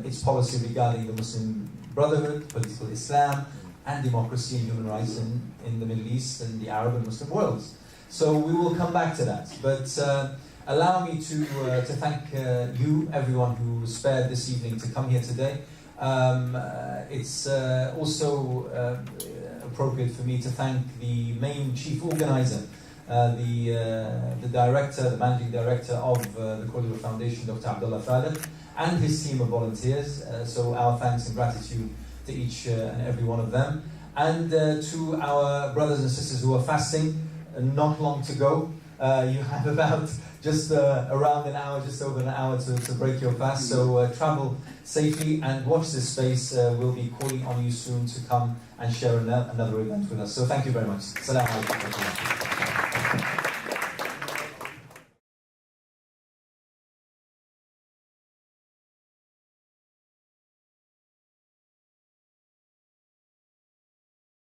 [SPEAKER 1] its policy regarding the Muslim Brotherhood, political Islam, and democracy and human rights in the Middle East and the Arab and Muslim worlds. So we will come back to that. But allow me to thank you, everyone who spared this evening to come here today. It's also appropriate for me to thank the main chief organizer, the director, the managing director of the Cordoba Foundation, Dr. Abdullah Falek, and his team of volunteers. So our thanks and gratitude to each and every one of them. And to our brothers and sisters who are fasting, not long to go. You have about just around an hour, just over an hour to break your fast. So travel safely and watch this space. We'll be calling on you soon to come and share another event with us. So thank you very much. Assalamu alaikum.